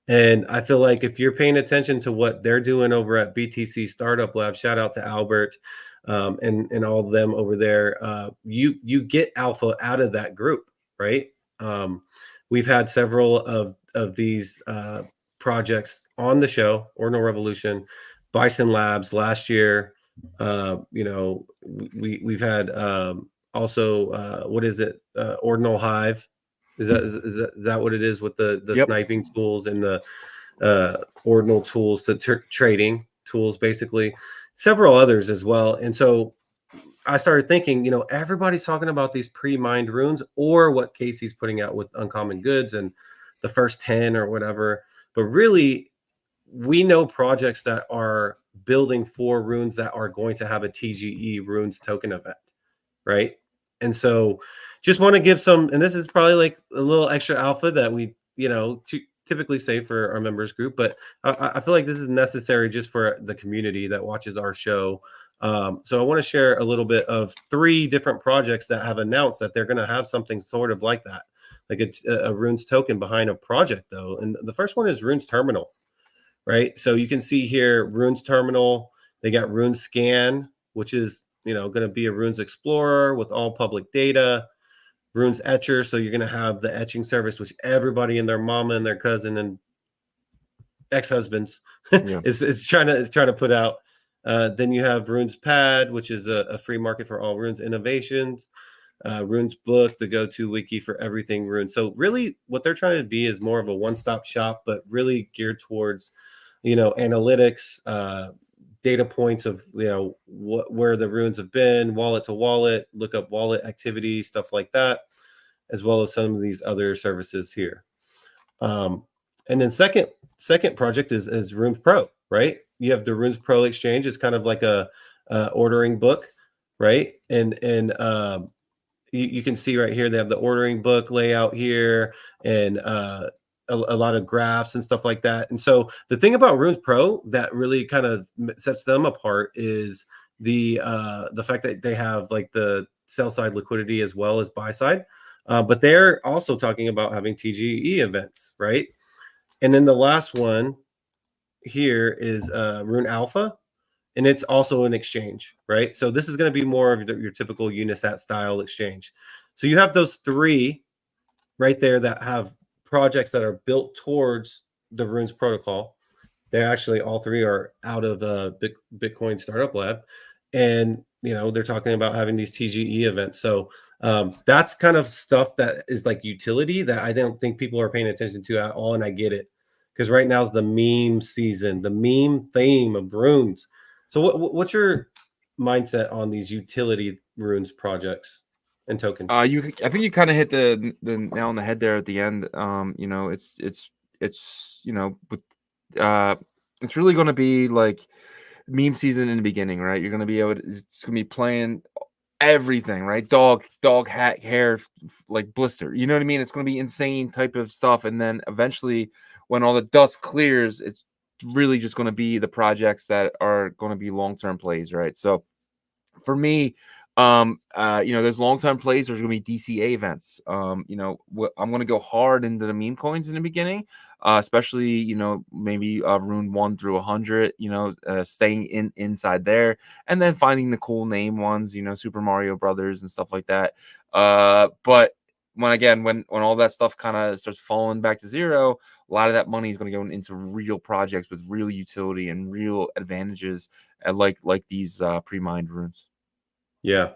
And I feel like if you're paying attention to what they're doing over at BTC Startup Lab, shout out to Albert and all of them over there, you get alpha out of that group, right? We've had several of these projects on the show, Ordinal Revolution, Bison Labs last year. We've had also what is it? Ordinal Hive. Is that what it is with the sniping tools and the ordinal tools, the trading tools, basically, several others as well. And so I started thinking, everybody's talking about these pre-mined runes or what Casey's putting out with Uncommon Goods and the first 10 or whatever. But really, we know projects that are building for runes that are going to have a TGE runes token event, right? And so just want to give some, and this is probably like a little extra alpha that we, typically say for our members group, but I feel like this is necessary just for the community that watches our show. So I want to share a little bit of 3 different projects that have announced that they're going to have something sort of like that, like a runes token behind a project, though. And the first one is Runes Terminal, right? So you can see here, Runes Terminal, they got Runes Scan, which is, going to be a Runes Explorer with all public data. Runes Etcher, so you're going to have the etching service, which everybody and their mama and their cousin and ex-husbands is trying to put out. Then you have Runes Pad, which is a free market for all Runes innovations. Runes Book, the go-to wiki for everything Runes. So really what they're trying to be is more of a one-stop shop, but really geared towards, analytics, data points of, where the runes have been, wallet to wallet, look up wallet activity, stuff like that, as well as some of these other services here. And then second project is Runes Pro, right? You have the Runes Pro exchange. It's kind of like a ordering book, right? And you can see right here, they have the ordering book layout here, and a lot of graphs and stuff like that. And so the thing about Runes Pro that really kind of sets them apart is the fact that they have like the sell side liquidity as well as buy side. But they're also talking about having TGE events, right? And then the last one here is Rune Alpha, and it's also an exchange, right? So this is going to be more of your typical Unisat style exchange. So you have those three right there that have projects that are built towards the Runes protocol. They actually all three are out of Bitcoin Startup Lab, and they're talking about having these TGE events. So that's kind of stuff that is like utility that I don't think people are paying attention to at all, and I get it because right now is the meme season, the meme theme of Runes. So what's your mindset on these utility Runes projects and tokens? I think you kind of hit the nail on the head there at the end. It's with it's really going to be like meme season in the beginning, right? You're going to be able to, it's going to be playing everything, right? Dog hat, hair, like blister. You know what I mean? It's going to be insane type of stuff, and then eventually, when all the dust clears, it's really just going to be the projects that are going to be long-term plays, right? So for me, there's long-term plays. There's going to be DCA events. I'm going to go hard into the meme coins in the beginning, especially, maybe Rune 1 through 100, staying inside there, and then finding the cool name ones, Super Mario Brothers and stuff like that. But when all that stuff kind of starts falling back to zero, a lot of that money is going to go into real projects with real utility and real advantages, like these pre-mined runes. Yeah.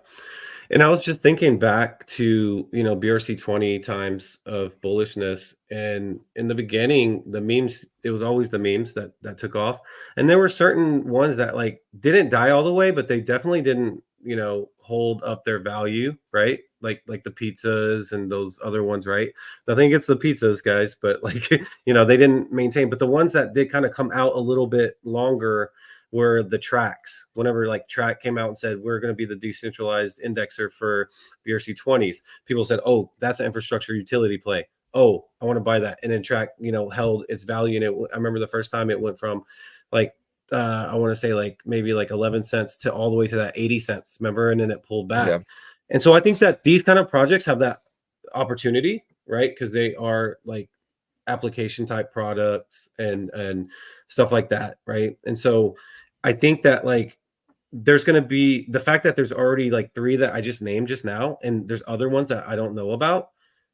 And I was just thinking back to, BRC 20 times of bullishness. And in the beginning, the memes, it was always the memes that took off. And there were certain ones that like didn't die all the way, but they definitely didn't, hold up their value, right? Like the pizzas and those other ones, right? Nothing against the pizzas, guys, but like, they didn't maintain. But the ones that did kind of come out a little bit longer were the tracks. Whenever like Track came out and said we're going to be the decentralized indexer for BRC 20s, people said, "Oh, that's an infrastructure utility play. Oh, I want to buy that." And then Track, held its value. And I remember the first time it went from like I want to say like maybe like 11 cents to all the way to that 80 cents. Remember? And then it pulled back. Yeah. And so I think that these kind of projects have that opportunity, right? Because they are like application type products and stuff like that, right? And so I think that like there's going to be the fact that there's already like three that I just named just now, and there's other ones that I don't know about.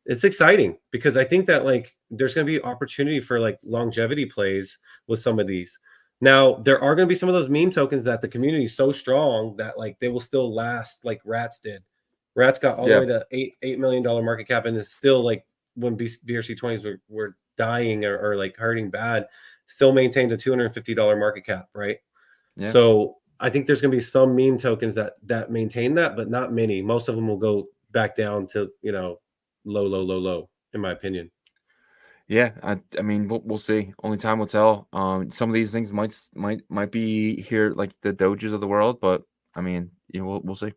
It's exciting because I think that like there's going to be opportunity for like longevity plays with some of these. Now there are going to be some of those meme tokens that the community is so strong that like they will still last, like Rats did. Rats got all the way to $8 million market cap, and is still like when BRC 20s were dying or like hurting bad, still maintained a $250 market cap, right? Yeah. So I think there's going to be some meme tokens that maintain that, but not many. Most of them will go back down to low, in my opinion. Yeah, I mean, we'll see. Only time will tell. Some of these things might be here, like the Doges of the world, but I mean, we'll see.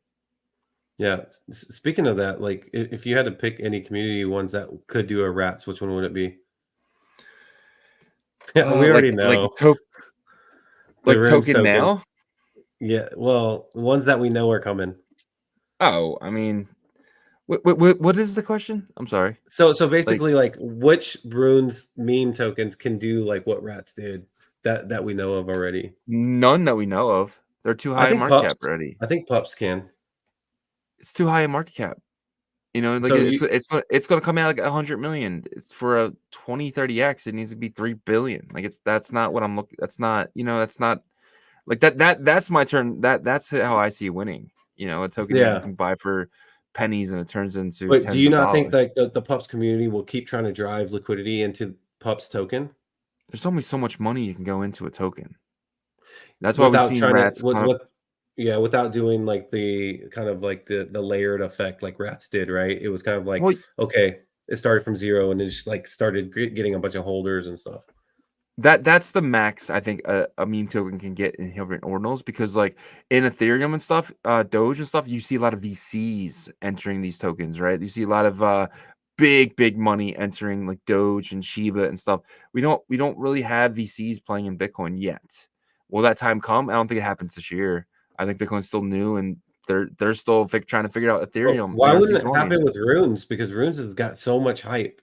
Yeah. Speaking of that, like if you had to pick any community ones that could do a Rats, which one would it be? Yeah, we already know. Like Runes token now. Yeah, well, the ones that we know are coming. Oh, I mean, what is the question? I'm sorry. So basically, like which Runes meme tokens can do like what Rats did that we know of already? None that we know of. They're too high in market cap already. I think Pups can. It's too high in market cap. Like So it's going to come out like 100 million. It's for a 2030x. It needs to be 3 billion. Like that's not what I'm looking. That's not that's not like that's my turn. That's how I see winning. A token that you can buy for pennies and it turns into But tens do you of not dollars. think like the Pups community will keep trying to drive liquidity into Pups token? There's only so much money you can go into a token. That's why we've Without seen trying Rats to without doing like the kind of like the layered effect like Rats did, right? It was kind of like, okay, it started from zero and it just like started getting a bunch of holders and stuff. That's the max I think a meme token can get in ordinals, because like in Ethereum and stuff, Doge and stuff, you see a lot of VCs entering these tokens, right? You see a lot of big money entering like Doge and Shiba and stuff. We don't really have VCs playing in Bitcoin yet. Will that time come? I don't think it happens this year. I think Bitcoin's still new and they're still trying to figure out Ethereum. Why wouldn't it BRC20s. happen with Runes? Because Runes has got so much hype,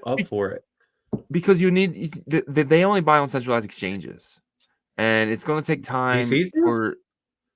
up for it. Because they only buy on centralized exchanges, and it's going to take time for.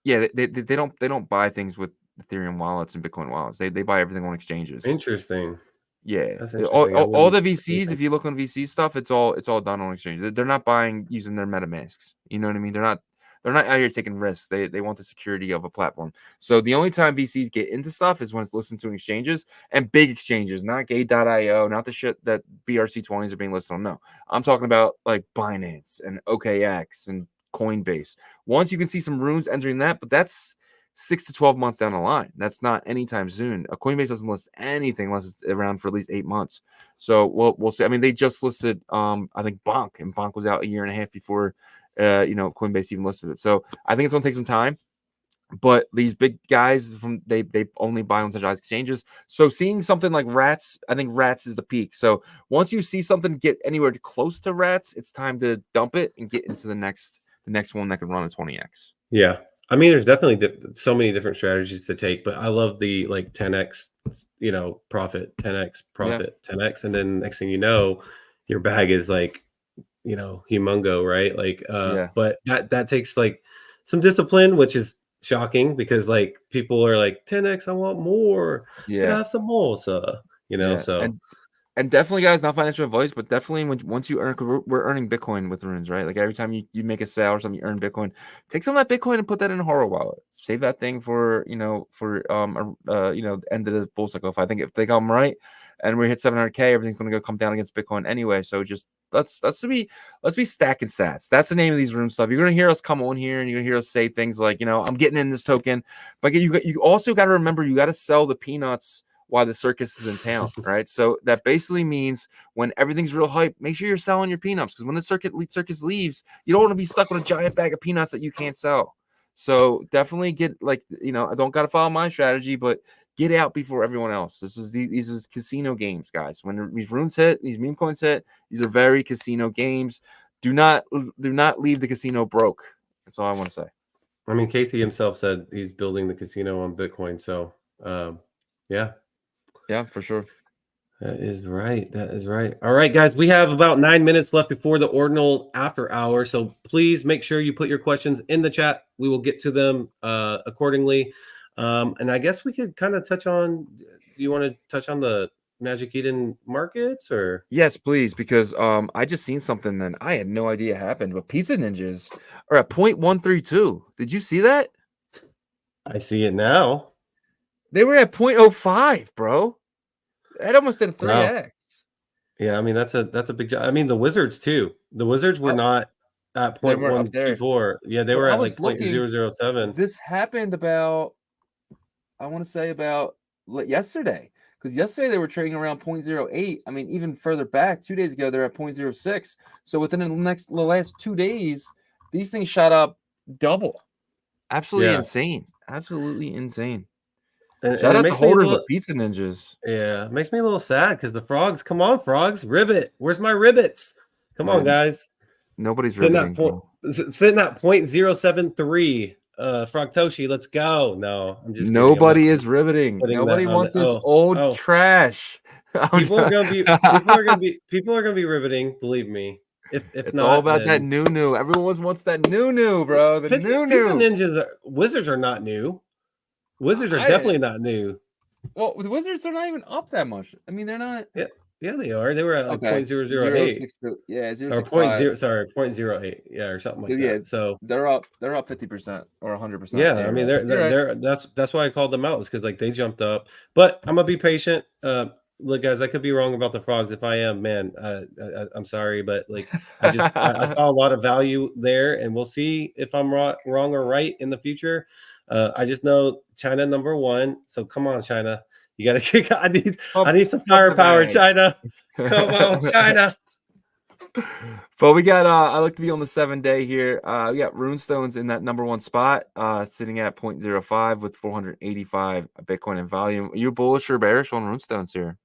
Yeah, they don't buy things with Ethereum wallets and Bitcoin wallets. They buy everything on exchanges. Interesting. Yeah, that's interesting. All the VCs, if you look on VC stuff, it's all done on exchanges. They're not buying using their MetaMasks. You know what I mean? They're not out here taking risks. They want the security of a platform. So the only time VCs get into stuff is when it's listed to exchanges, and big exchanges, not Gate.io, not the shit that BRC20s are being listed on. No, I'm talking about like Binance and OKX and Coinbase. Once you can see some runes entering that, but that's 6 to 12 months down the line. That's not anytime soon. A Coinbase doesn't list anything unless it's around for at least 8 months. So we'll see. I mean, they just listed I think Bonk, and Bonk was out a year and a half before Coinbase even listed it. So I think it's gonna take some time. But these big guys they only buy on centralized exchanges. So seeing something like Rats, I think Rats is the peak. So once you see something get anywhere close to Rats, it's time to dump it and get into the next one that can run a 20x. Yeah. I mean, there's definitely so many different strategies to take, but I love the like 10x, profit, 10x profit, 10x, and then next thing you know, your bag is like, humongo, right? Like, but that takes like some discipline, which is shocking because like people are like 10x, I want more. Can I have some more, sir? So. And definitely, guys, not financial advice, but definitely once you earn, we're earning Bitcoin with runes, right? Like every time you make a sale or something, you earn Bitcoin. Take some of that Bitcoin and put that in a horror wallet. Save that thing for end of the bull cycle. I think if they come right and we hit 700K, everything's going to come down against Bitcoin anyway. So just let's be stacking sats. That's the name of these room stuff. You're going to hear us come on here and you're going to hear us say things like, I'm getting in this token, but you also got to remember you got to sell the peanuts while the circus is in town, right? So that basically means when everything's real hype, make sure you're selling your peanuts, because when the circus leaves, you don't want to be stuck with a giant bag of peanuts that you can't sell. So definitely get I don't got to follow my strategy, but get out before everyone else. These is casino games, guys. When these runes hit, these meme coins hit, these are very casino games. Do not leave the casino broke. That's all I want to say. I mean, Casey himself said he's building the casino on Bitcoin. So, yeah. Yeah, for sure. That is right. All right, guys, we have about 9 minutes left before the Ordinal After Hour. So please make sure you put your questions in the chat. We will get to them accordingly. And I guess we could kind of touch on, do you want to touch on the Magic Eden markets or? Yes, please, because I just seen something that I had no idea happened, but Pizza Ninjas are at 0.132. Did you see that? I see it now. They were at 0.05, bro. That almost did a 3x. Wow. Yeah, I mean that's a big job. I mean the Wizards too. The Wizards were not at 0.124. Yeah, they were at like 0.007. This happened about, I want to say about yesterday, because yesterday they were trading around 0.08. I mean, even further back, 2 days ago they're at 0.06. So within the last 2 days, these things shot up double. Absolutely insane. Absolutely insane. Shout out to holders of Pizza Ninjas. Yeah, it makes me a little sad because the frogs. Come on, frogs, ribbit. Where's my ribbits? Come on, guys. Nobody's ribbiting. Sitting at 0.073. Frogtoshi, let's go. No, I'm just. Nobody is riveting. Nobody wants this old trash. People are gonna be riveting. Believe me. If it's not, all about that new. Everyone wants that new, bro. The Pizza Ninjas. Wizards are not new. Wizards are definitely not new. Well, the Wizards are not even up that much. I mean, they're not. Yeah, they are. They were at like 0.008. Yeah, 0.0. Or 0.08. Yeah, or something like that. So they're up 50% or 100%. Yeah, I mean they're that's why I called them out, is because like they jumped up. But I'm gonna be patient. Look, guys, I could be wrong about the frogs. If I am, man, I'm sorry, but like I saw a lot of value there, and we'll see if I'm wrong or right in the future. I just know China #1. So come on, China. You gotta kick. I need some firepower, China. Come on, China. But we got I like to be on the 7-day here. We got Runestones in that #1 spot, sitting at 0.05 with 485 Bitcoin in volume. Are you bullish or bearish on Runestones here?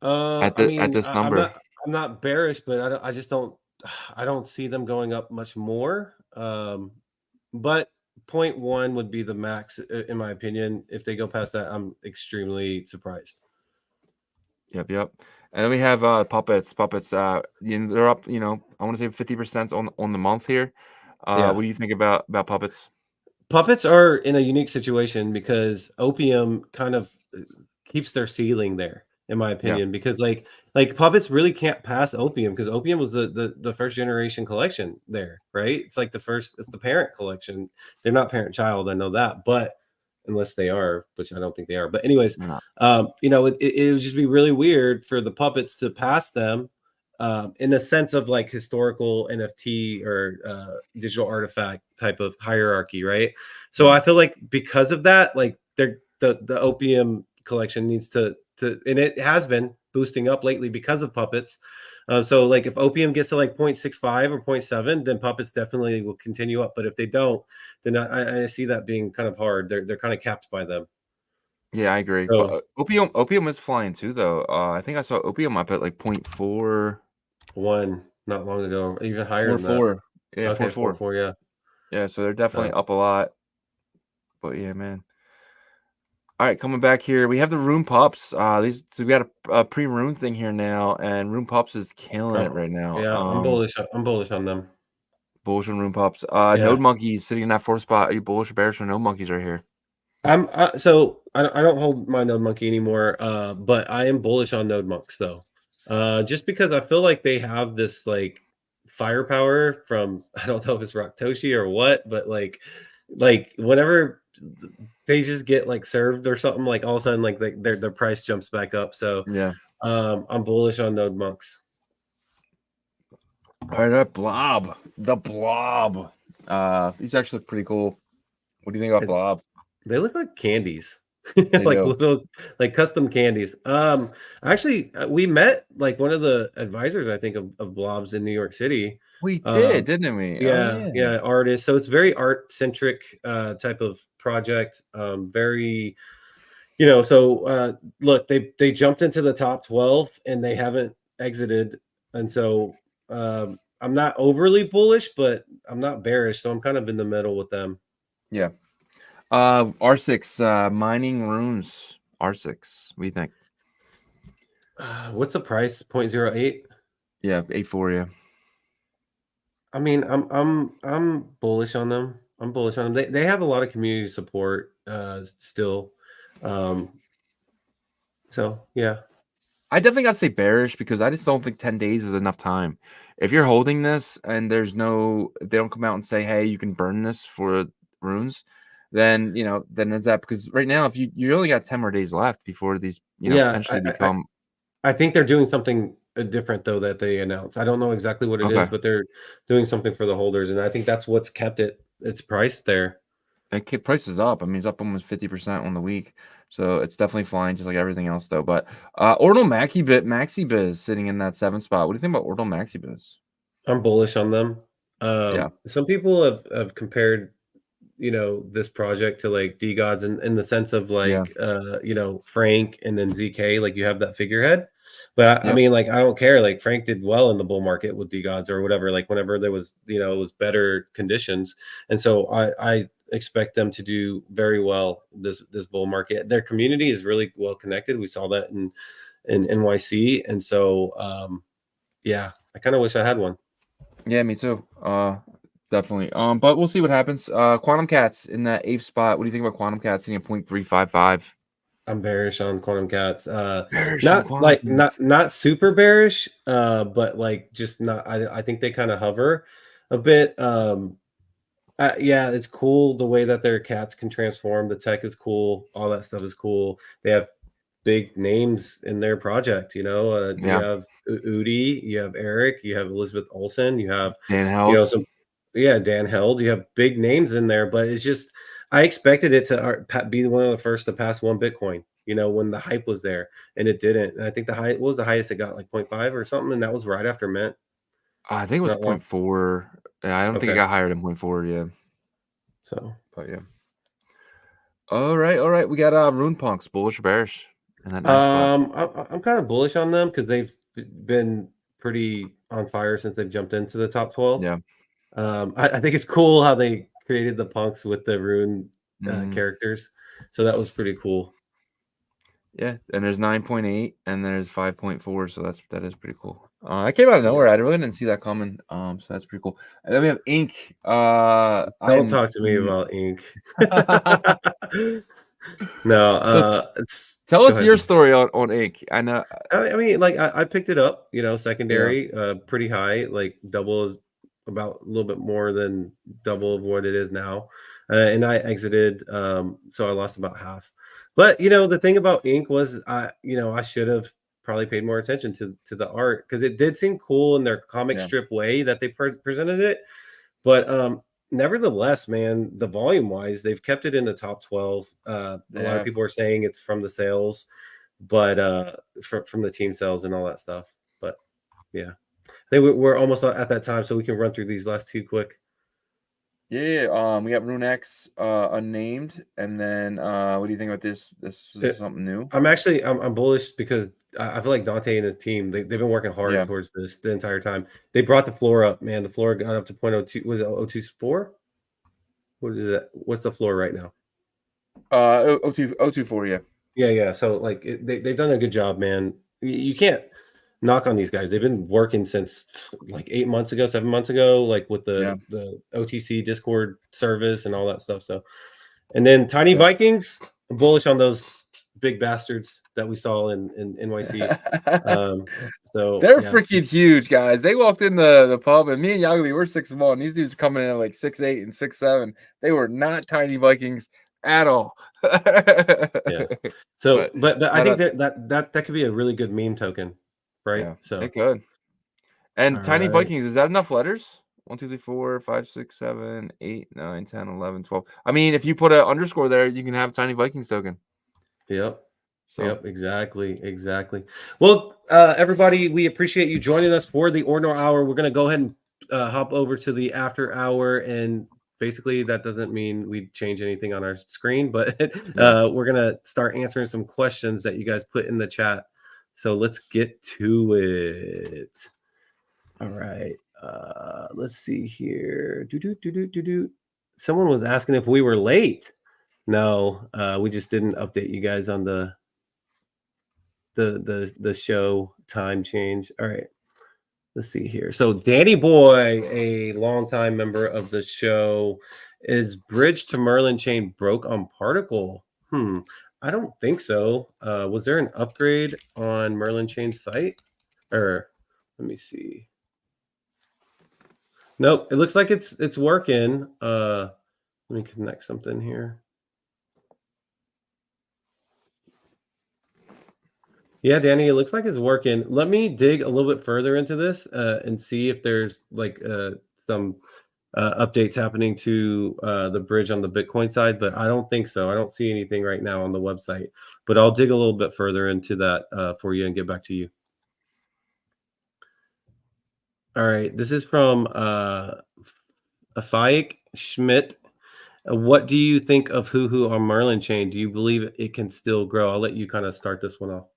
At this number, I'm not bearish, but I don't see them going up much more. But 0.1 would be the max, in my opinion. If they go past that, I'm extremely surprised. Yep. And then we have puppets. They're up. I want to say 50% on the month here. Yeah. What do you think about puppets? Puppets are in a unique situation because opium kind of keeps their ceiling there, in my opinion, because like puppets really can't pass opium because opium was the first generation collection there, right? It's like it's the parent collection. They're not parent child, I know that, but unless they are, which I don't think they are. But anyways, They're not. It would just be really weird for the puppets to pass them. In the sense of like historical NFT or digital artifact type of hierarchy, right? So I feel like because of that, like the opium collection needs to and it has been boosting up lately because of puppets. So like if opium gets to like 0.65 or 0.7, then puppets definitely will continue up. But if they don't, then I see that being kind of hard. They're kind of capped by them. Yeah, I agree. So But opium is flying too, though. I think I saw opium up at like 0.4. one not long ago, even higher than that. 4.4. Yeah, Okay, 4.4. 4.4, yeah. Yeah, so they're definitely up a lot. But yeah, man. All right, coming back here, we have the Room Pups. So we got a pre-Rune thing here now, and Room Pups is killing it right now. Yeah, I'm bullish on them. Bullish on Room Pups. Yeah. Node Monkeys sitting in that fourth spot. Are you bullish or bearish on Node Monkeys right here? So I don't hold my Node Monkey anymore, but I am bullish on Node Monks though, just because I feel like they have this like firepower from I don't know if it's Raktoshi or what, but like whenever they just get like served or something, like all of a sudden like their price jumps back up. So Yeah. I'm bullish on Node Monks. All right, the blob. These actually look pretty cool. What do you think about blob? They look like candies. They like do. little like custom candies. Actually we met like one of the advisors, I think, of blobs in New York City. We did, didn't we? Yeah, artist. So it's very art centric type of project. Very, so look, they jumped into the top 12 and they haven't exited. And so I'm not overly bullish, but I'm not bearish. So I'm kind of in the middle with them. Yeah. R6 mining runes. R6. What do you think? What's the price? 0.08? Yeah, 8.4. Yeah. I mean, I'm bullish on them. I'm bullish on them. They have a lot of community support still. So yeah. I definitely got to say bearish because I just don't think 10 days is enough time. If you're holding this and they don't come out and say, hey, you can burn this for runes, then is that because right now, if you only got 10 more days left before these, potentially become. I think they're doing something different though that they announced. I don't know exactly what it is, but they're doing something for the holders, and I think that's what's kept its price there. And price is up. I mean, it's up almost 50% on the week, so it's definitely flying, just like everything else, though. But Ordinal Maxi Biz sitting in that 7th spot. What do you think about Ordinal Maxi Biz? I'm bullish on them. Yeah. Some people have compared, this project to like DeGods in the sense of like, Frank and then ZK, like you have that figurehead. But I mean, like, I don't care. Like Frank did well in the bull market with DeGods or whatever, like whenever there was, it was better conditions. And so I expect them to do very well this bull market. Their community is really well connected. We saw that in NYC. And so, I kind of wish I had one. Yeah, me too. Definitely. But we'll see what happens. Quantum Cats in that 8th spot. What do you think about Quantum Cats sitting at 0.355? I'm bearish on Quantum Cats. Not super bearish, but like just not. I think they kind of hover a bit. It's cool the way that their cats can transform. The tech is cool. All that stuff is cool. They have big names in their project. You have Udi, you have Eric, you have Elizabeth Olsen, you have Dan Held. Dan Held. You have big names in there, but it's just I expected it to be one of the first to pass 1 Bitcoin. When the hype was there, and it didn't. And I think what was the highest it got, like 0.5 or something, and that was right after Mint. I think it was 0.4. Yeah, I don't think it got higher than 0.4. Yeah. So, but yeah. All right. We got Rune Punks, bullish or bearish in that nice spot. I'm kind of bullish on them because they've been pretty on fire since they've jumped into the top 12. Yeah. I think it's cool how they created the punks with the rune characters. So that was pretty cool. Yeah, and there's 9.8 and there's 5.4, so that is pretty cool. That came out of nowhere. I really didn't see that coming. So that's pretty cool. And then we have Ink. Don't talk to me about Ink. No, tell us your ahead. story on Ink. I know. I mean, like I picked it up, secondary, pretty high, like about a little bit more than double of what it is now, and I exited, so I lost about half. But the thing about Ink was, I should have probably paid more attention to the art because it did seem cool in their comic strip way that they presented it, but nevertheless, man, the volume wise, they've kept it in the top 12. A lot of people are saying it's from the sales, but from the team sales and all that stuff. But yeah, I think we're almost at that time, so we can run through these last two quick. Yeah, we got Rune X, unnamed, and then what do you think about this? This is something new. I'm bullish because I feel like Dante and his team, they've been working hard towards this the entire time. They brought the floor up, man. The floor got up to 0.02. Was it 0.24? What is that? What's the floor right now? 0.24, yeah. Yeah. So like they've done a good job, man. You can't knock on these guys. They've been working since like 7 months ago, like with the OTC Discord service and all that stuff. So, and then Tiny Vikings, I'm bullish on those big bastards that we saw in NYC. So they're freaking huge, guys. They walked in the pub, and me and Yagobi were 6'1", and these dudes are coming in at like 6'8" and 6'7". They were not Tiny Vikings at all. Yeah. So, but I think that could be a really good meme token, right? Yeah, so it could. And Tiny Vikings, is that enough letters? 1, 2, 3, 4, 5, 6, 7, 8, 9, 10, 11, 12. I mean, if you put an underscore there, you can have Tiny Vikings token. Yep. So. Yep, exactly. Well, everybody, we appreciate you joining us for the Ordinal Hour. We're going to go ahead and hop over to the after hour, and basically that doesn't mean we change anything on our screen, but we're going to start answering some questions that you guys put in the chat. So let's get to it. All right. Let's see here. Someone was asking if we were late. No, we just didn't update you guys on the show time change. All right, let's see here. So Danny Boy, a longtime member of the show, is bridge to Merlin chain broke on Particle? I don't think so. Was there an upgrade on Merlin chain site? Or let me see. Nope, it looks like it's working. Let me connect something here. Yeah, Danny, it looks like it's working. Let me dig a little bit further into this and see if there's like some updates happening to the bridge on the Bitcoin side, but I don't think so. I don't see anything right now on the website, but I'll dig a little bit further into that for you and get back to you. All right, this is from Afayik Schmidt. What do you think of Hoo on Merlin chain? Do you believe it can still grow? I'll let you kind of start this one off.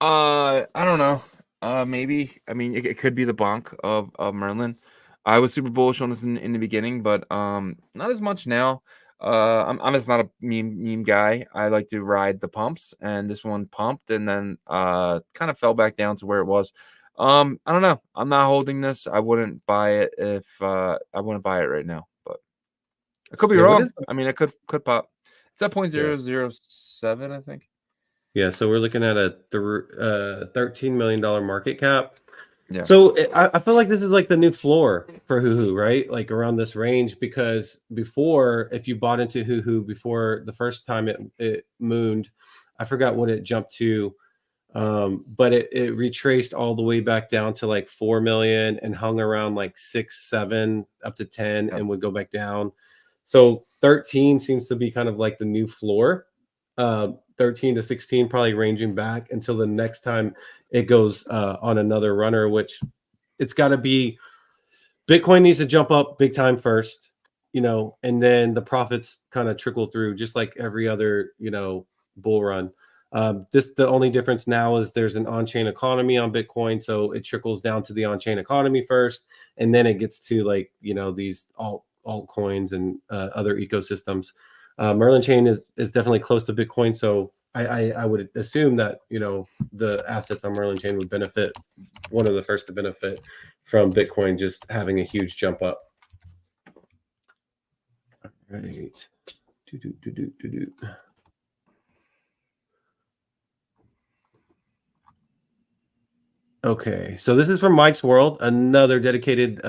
I don't know. Maybe. I mean, it could be the bonk of Merlin. I was super bullish on this in the beginning, but not as much now. I'm just not a meme guy. I like to ride the pumps, and this one pumped and then kind of fell back down to where it was. I don't know. I'm not holding this. I wouldn't buy it if I wouldn't buy it right now, but I could be wrong. I mean, it could pop. It's at 0.007, I think. Yeah, so we're looking at a $13 million market cap. Yeah. So I feel like this is like the new floor for Hoo, right? Like around this range, because before, if you bought into Hoo before the first time it mooned, I forgot what it jumped to, but it retraced all the way back down to like 4 million and hung around like 6, 7, up to 10, and would go back down. So 13 seems to be kind of like the new floor. 13 to 16 probably ranging back until the next time it goes on another runner, which it's got to be Bitcoin needs to jump up big time first, and then the profits kind of trickle through just like every other, bull run. The only difference now is there's an on-chain economy on Bitcoin, so it trickles down to the on-chain economy first, and then it gets to like, these altcoins and other ecosystems. Merlin chain is definitely close to Bitcoin, so I would assume that the assets on Merlin chain would benefit, one of the first to benefit from Bitcoin just having a huge jump up. All right. Okay, so this is from Mike's World, another dedicated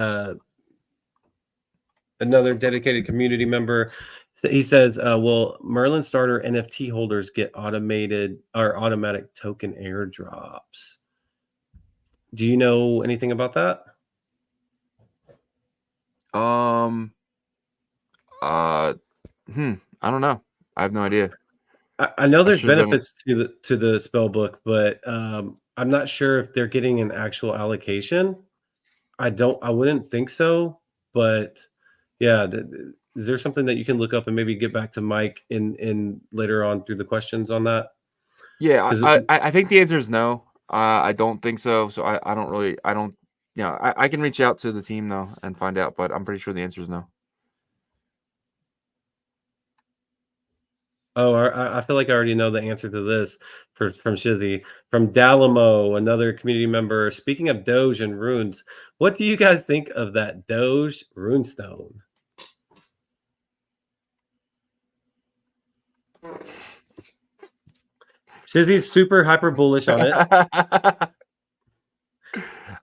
community member. He says, will Merlin starter NFT holders get automatic token airdrops? Do you know anything about that? I don't know. I have no idea. I know there's benefits to the spell book, but I'm not sure if they're getting an actual allocation. I wouldn't think so, but yeah, is there something that you can look up and maybe get back to Mike in later on through the questions on that? Yeah, I think the answer is no. I don't think so. So I don't. Yeah, I can reach out to the team though and find out, but I'm pretty sure the answer is no. Oh, I feel like I already know the answer to this from Shizzy. From Dalamo, another community member. Speaking of Doge and runes, what do you guys think of that Doge runestone? Shizzy's super hyper bullish on it.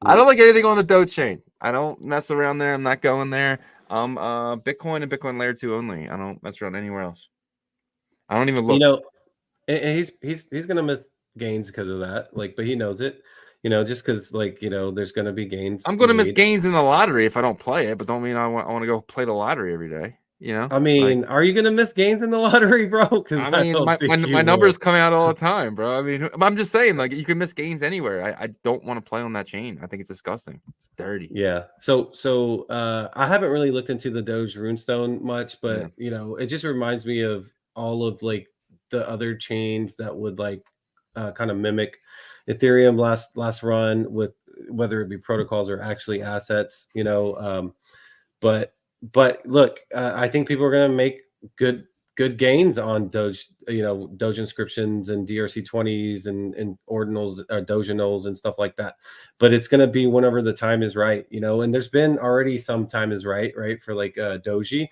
I don't like anything on the Doge chain. I don't mess around there. I'm not going there. Bitcoin and Bitcoin layer 2 only. I don't mess around anywhere else. I don't even look. And he's gonna miss gains because of that. But he knows it. Just because there's gonna be gains. I'm gonna miss gains in the lottery if I don't play it, but don't mean I want to go play the lottery every day. I mean, are you gonna miss gains in the lottery, bro? I mean, my numbers come out all the time, bro. I mean, I'm just saying, you can miss gains anywhere. I don't want to play on that chain. I think it's disgusting. It's dirty. Yeah. So I haven't really looked into the Doge runestone much, but it just reminds me of all of the other chains that would kind of mimic Ethereum last run, with whether it be protocols or actually assets. But look, I think people are going to make good gains on Doge, Doge inscriptions and DRC20s and ordinals, Doginals and stuff like that. But it's going to be whenever the time is right, and there's been already some time is right for Doji.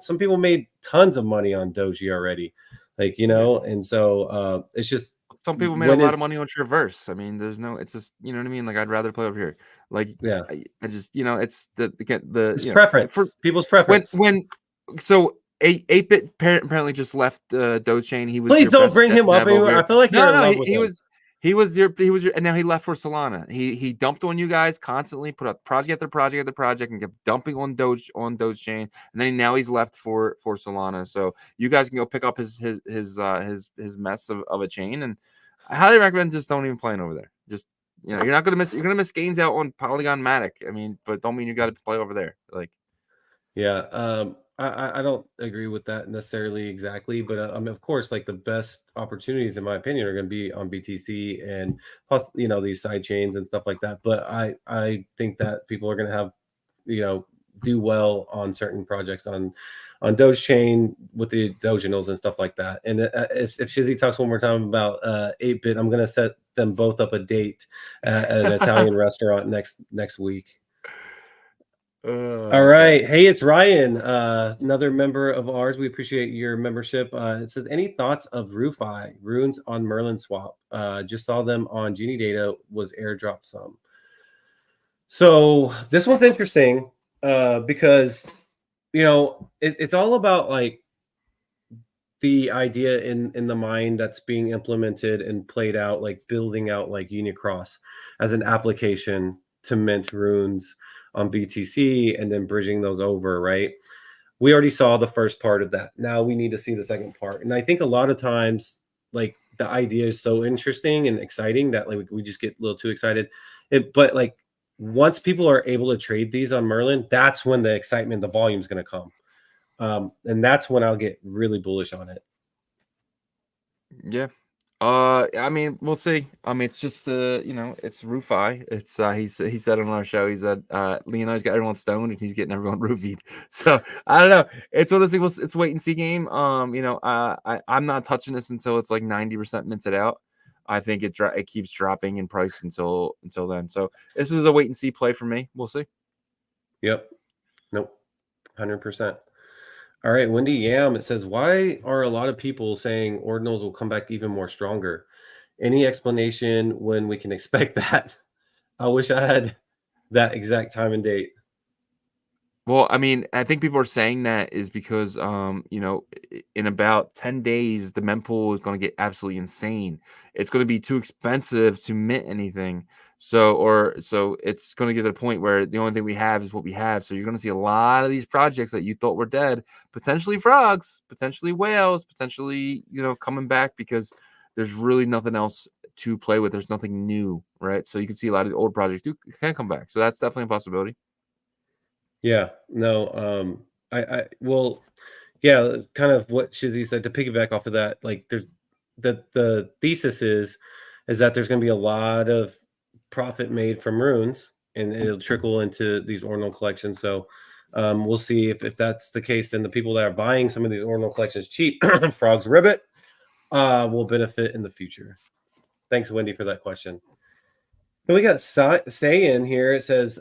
Some people made tons of money on Doji already, and so it's just, some people made a lot of money on Traverse. I mean, it's just, you know what I mean? I'd rather play over here. Yeah, I just, it's the preference, for people's preference. So 8-bit apparently just left Doge chain. He was, please don't bring him up anymore. I feel like he was your, and now he left for Solana. He dumped on you guys constantly, put up project after project after project, and kept dumping on Doge chain. And then now he's left for Solana. So you guys can go pick up his mess of a chain, and I highly recommend just don't even playing over there. Just, you're not gonna miss. You're gonna miss gains out on Polygon Matic. I mean, but don't mean you got to play over there. Yeah. I don't agree with that necessarily exactly, but of course, the best opportunities, in my opinion, are going to be on BTC and these side chains and stuff like that. But I think that people are going to have do well on certain projects on Doge chain with the Doginals and stuff like that. And if Shizzy talks one more time about 8-bit, I'm going to set them both up a date at an Italian restaurant next week. All right. Hey, it's Ryan, another member of ours. We appreciate your membership. It says, any thoughts of RuFi runes on Merlin swap? Just saw them on Genie Data, was airdrop some. So this one's interesting because it's all about the idea in the mind that's being implemented and played out, building out Unicross as an application to mint runes on BTC and then bridging those over, right? We already saw the first part of that. Now we need to see the second part. And I think a lot of times, the idea is so interesting and exciting that we just get a little too excited. But once people are able to trade these on Merlin, that's when the excitement, the volume is going to come. And that's when I'll get really bullish on it. Yeah. I mean, we'll see. I mean, it's just it's Rufi. It's he said on our show, he said Leonardo's got everyone stoned and he's getting everyone roofied. So I don't know. It's one of those things. It's a wait and see game. I'm not touching this until it's like 90% minted out. I think it keeps dropping in price until then. So this is a wait and see play for me. We'll see. Yep. Nope. 100%. All right, Wendy Yam, it says, why are a lot of people saying ordinals will come back even more stronger? Any explanation when we can expect that? I wish I had that exact time and date. Well, I mean, I think people are saying that is because, in about 10 days, the mempool is going to get absolutely insane. It's going to be too expensive to mint anything. So it's going to get to the point where the only thing we have is what we have. So you're going to see a lot of these projects that you thought were dead, potentially frogs, potentially whales, potentially, coming back because there's really nothing else to play with. There's nothing new, right? So you can see a lot of the old projects can come back. So that's definitely a possibility. Yeah, no, well, yeah, kind of what Shizzy said to piggyback off of that, like there's the thesis is that there's going to be a lot of profit made from runes and it'll trickle into these ordinal collections. So we'll see if that's the case. Then the people that are buying some of these ordinal collections cheap, frogs ribbit, will benefit in the future. Thanks, Wendy, for that question. And we got Say in here. It says,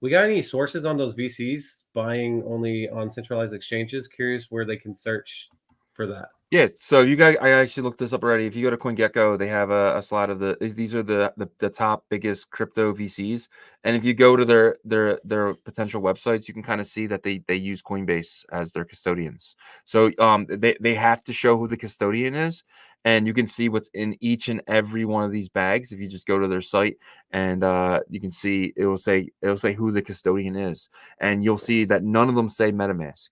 we got any sources on those VCs buying only on centralized exchanges? Curious where they can search for that. Yeah, so you guys, I actually looked this up already. If you go to CoinGecko, they have a slide of these are the top biggest crypto VCs, and if you go to their potential websites, you can kind of see that they use Coinbase as their custodians. So they have to show who the custodian is, and you can see what's in each and every one of these bags. If you just go to their site, and you can see it'll say who the custodian is, and you'll see that none of them say MetaMask.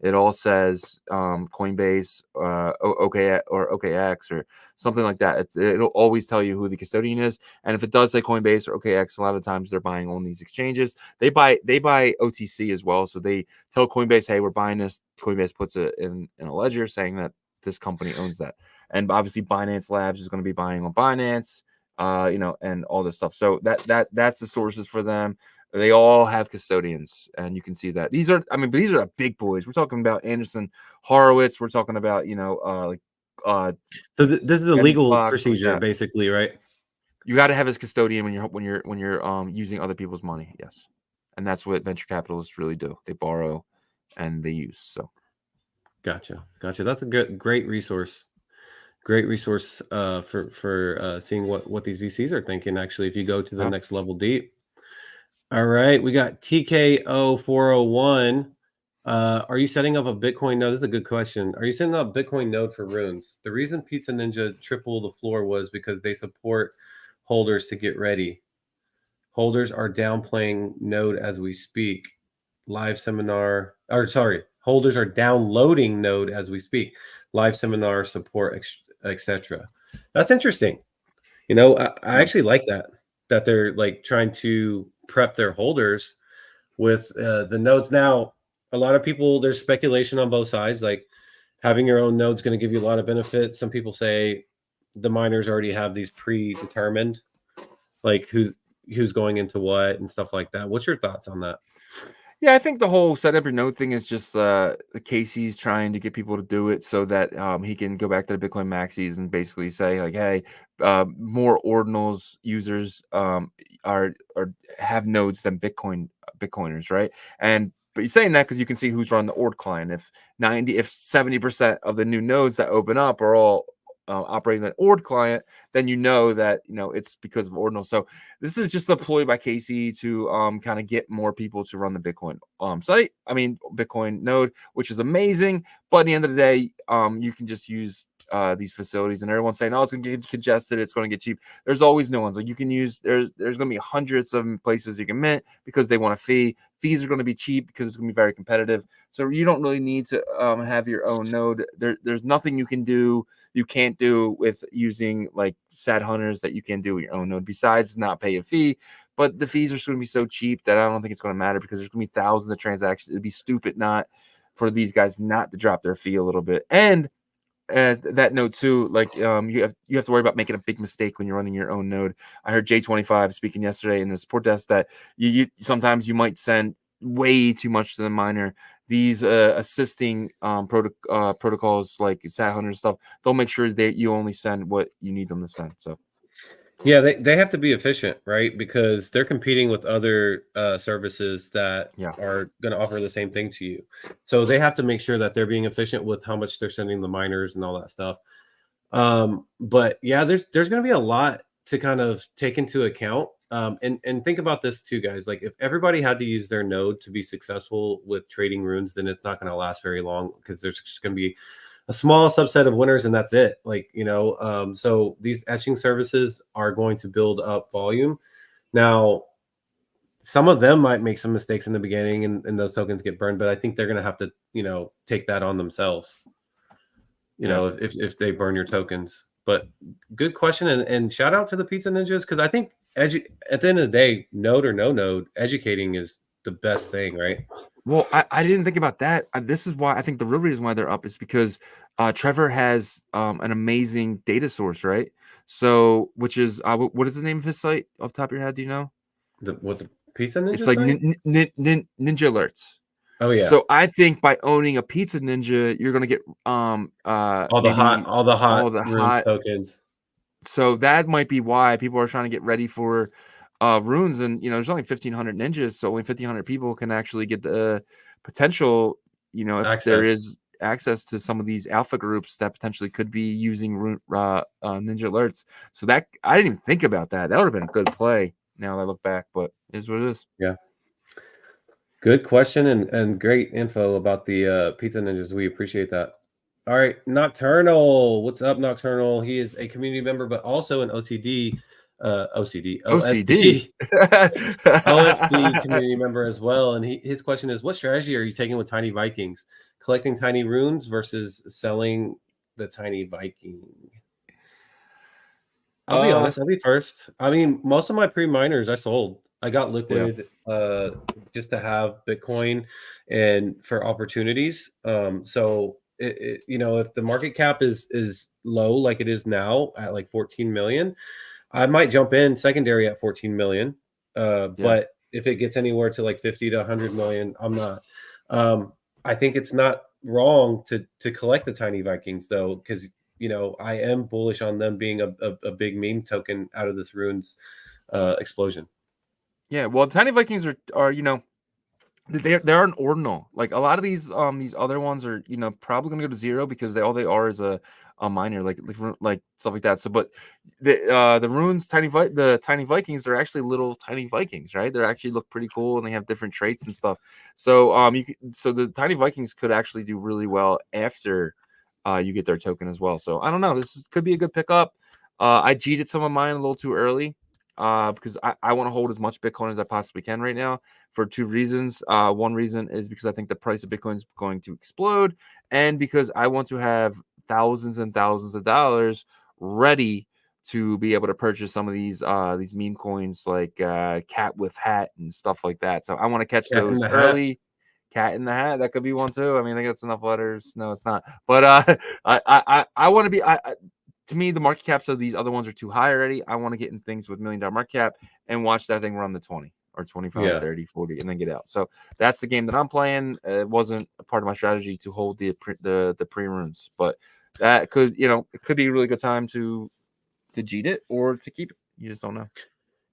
It all says Coinbase, OK or OKX or something like that. It'll always tell you who the custodian is, and if it does say Coinbase or OKX, a lot of times they're buying on these exchanges. They buy OTC as well, so they tell Coinbase, "Hey, we're buying this." Coinbase puts it in a ledger saying that this company owns that, and obviously Binance Labs is going to be buying on Binance, and all this stuff. So that's the sources for them. They all have custodians, and you can see that these are the big boys. We're talking about Anderson Horowitz. We're talking about So this is the legal procedure, basically, right? You got to have as custodian when you're using other people's money. Yes, and that's what venture capitalists really do. They borrow and they use. So, gotcha. That's a great resource. Great resource for seeing what these VCs are thinking. Actually, if you go to the next level deep. All right, we got TKO401. Are you setting up a Bitcoin node? This is a good question. Are you setting up a Bitcoin node for runes? The reason Pizza Ninja tripled the floor was because they support holders to get ready. Holders are downplaying node as we speak. Holders are downloading node as we speak. Live seminar support, etc. That's interesting. I actually like that they're like trying to prep their holders with the nodes. Now, a lot of people, there's speculation on both sides, like having your own node's going to give you a lot of benefit. Some people say the miners already have these predetermined, like who's going into what and stuff like that. What's your thoughts on that? Yeah, I think the whole set up your node thing is just the Casey's trying to get people to do it so that he can go back to the Bitcoin maxis and basically say like, hey, more ordinals users have nodes than Bitcoiners, right? But you're saying that because you can see who's running the Ord client. If 70% of the new nodes that open up are all operating that Ord client, then that it's because of Ordinal. So this is just a ploy by Casey to kind of get more people to run the Bitcoin site. I mean Bitcoin node, which is amazing. But at the end of the day, you can just use these facilities, and everyone's saying, "Oh, it's going to get congested. It's going to get cheap." There's always new ones. Like you can use. There's going to be hundreds of places you can mint because they want a fee. Fees are going to be cheap because it's going to be very competitive. So you don't really need to have your own node. There's nothing you can't do with using like Sathunters that you can do with your own node besides not pay a fee. But the fees are going to be so cheap that I don't think it's going to matter because there's going to be thousands of transactions. It'd be stupid not for these guys not to drop their fee a little bit. And that note too, like you have to worry about making a big mistake when you're running your own node. I heard J25 speaking yesterday in the support desk that you sometimes you might send way too much to the miner. These assisting protocols like Sathunter stuff, they'll make sure that you only send what you need them to send. So yeah, they have to be efficient, right? Because they're competing with other services that yeah. are going to offer the same thing to you. So they have to make sure that they're being efficient with how much they're sending the miners and all that stuff. But yeah, there's going to be a lot to kind of take into account. And think about this too, guys. Like if everybody had to use their node to be successful with trading runes, then it's not going to last very long because there's just going to be a small subset of winners and that's it. Like, so these etching services are going to build up volume. Now, some of them might make some mistakes in the beginning and those tokens get burned, but I think they're going to have to, take that on themselves, if they burn your tokens. But good question. And shout out to the Pizza Ninjas. Cause I think at the end of the day, node or no node, educating is the best thing, right? Well, I didn't think about that. This is why I think the real reason why they're up is because Trevor has an amazing data source, right? So, which is what is the name of his site off the top of your head? Do you know? The Pizza Ninja It's like site? Ninja Alerts. Oh yeah. So I think by owning a Pizza Ninja, you're gonna get all the hot tokens. So that might be why people are trying to get ready for runes, and there's only 1,500 ninjas, so only 1,500 people can actually get the potential. If there is access to some of these alpha groups that potentially could be using ninja alerts. So that I didn't even think about that. That would have been a good play. Now that I look back, but it is what it is. Yeah. Good question and great info about the Pizza Ninjas. We appreciate that. All right, Nocturnal. What's up, Nocturnal? He is a community member, but also an OSD community member as well. And his question is, what strategy are you taking with Tiny Vikings? Collecting tiny runes versus selling the Tiny Viking? I'll be honest. I'll be first. I mean, most of my pre-miners I sold. I got liquid just to have Bitcoin and for opportunities. So if the market cap is low like it is now at like 14 million, I might jump in secondary at 14 million. But if it gets anywhere to like 50 to 100 million, I'm not. I think it's not wrong to collect the Tiny Vikings though, because I am bullish on them being a big meme token out of this runes explosion. Yeah, well, the Tiny Vikings are they're an ordinal. Like a lot of these other ones are probably gonna go to zero because all they are is a miner, like stuff like that. So, but the runes the Tiny Vikings, they're actually little tiny Vikings, right? They actually look pretty cool and they have different traits and stuff. So so the Tiny Vikings could actually do really well after you get their token as well. So I don't know. This could be a good pickup. I cheated some of mine a little too early. Because I want to hold as much Bitcoin as I possibly can right now for two reasons. One reason is because I think the price of Bitcoin is going to explode, and because I want to have thousands and thousands of dollars ready to be able to purchase some of these meme coins like Cat with Hat and stuff like that. So I want to catch those early. Cat in the Hat, that could be one too. I mean, I think that's enough letters. No, it's not. But I want to be. To me, the market caps of these other ones are too high already. I want to get in things with $1 million market cap and watch that thing run the 20 or 25, 30, 40, and then get out. So that's the game that I'm playing. It wasn't a part of my strategy to hold the pre-runes, but that could, it could be a really good time to cheat it or to keep it. You just don't know.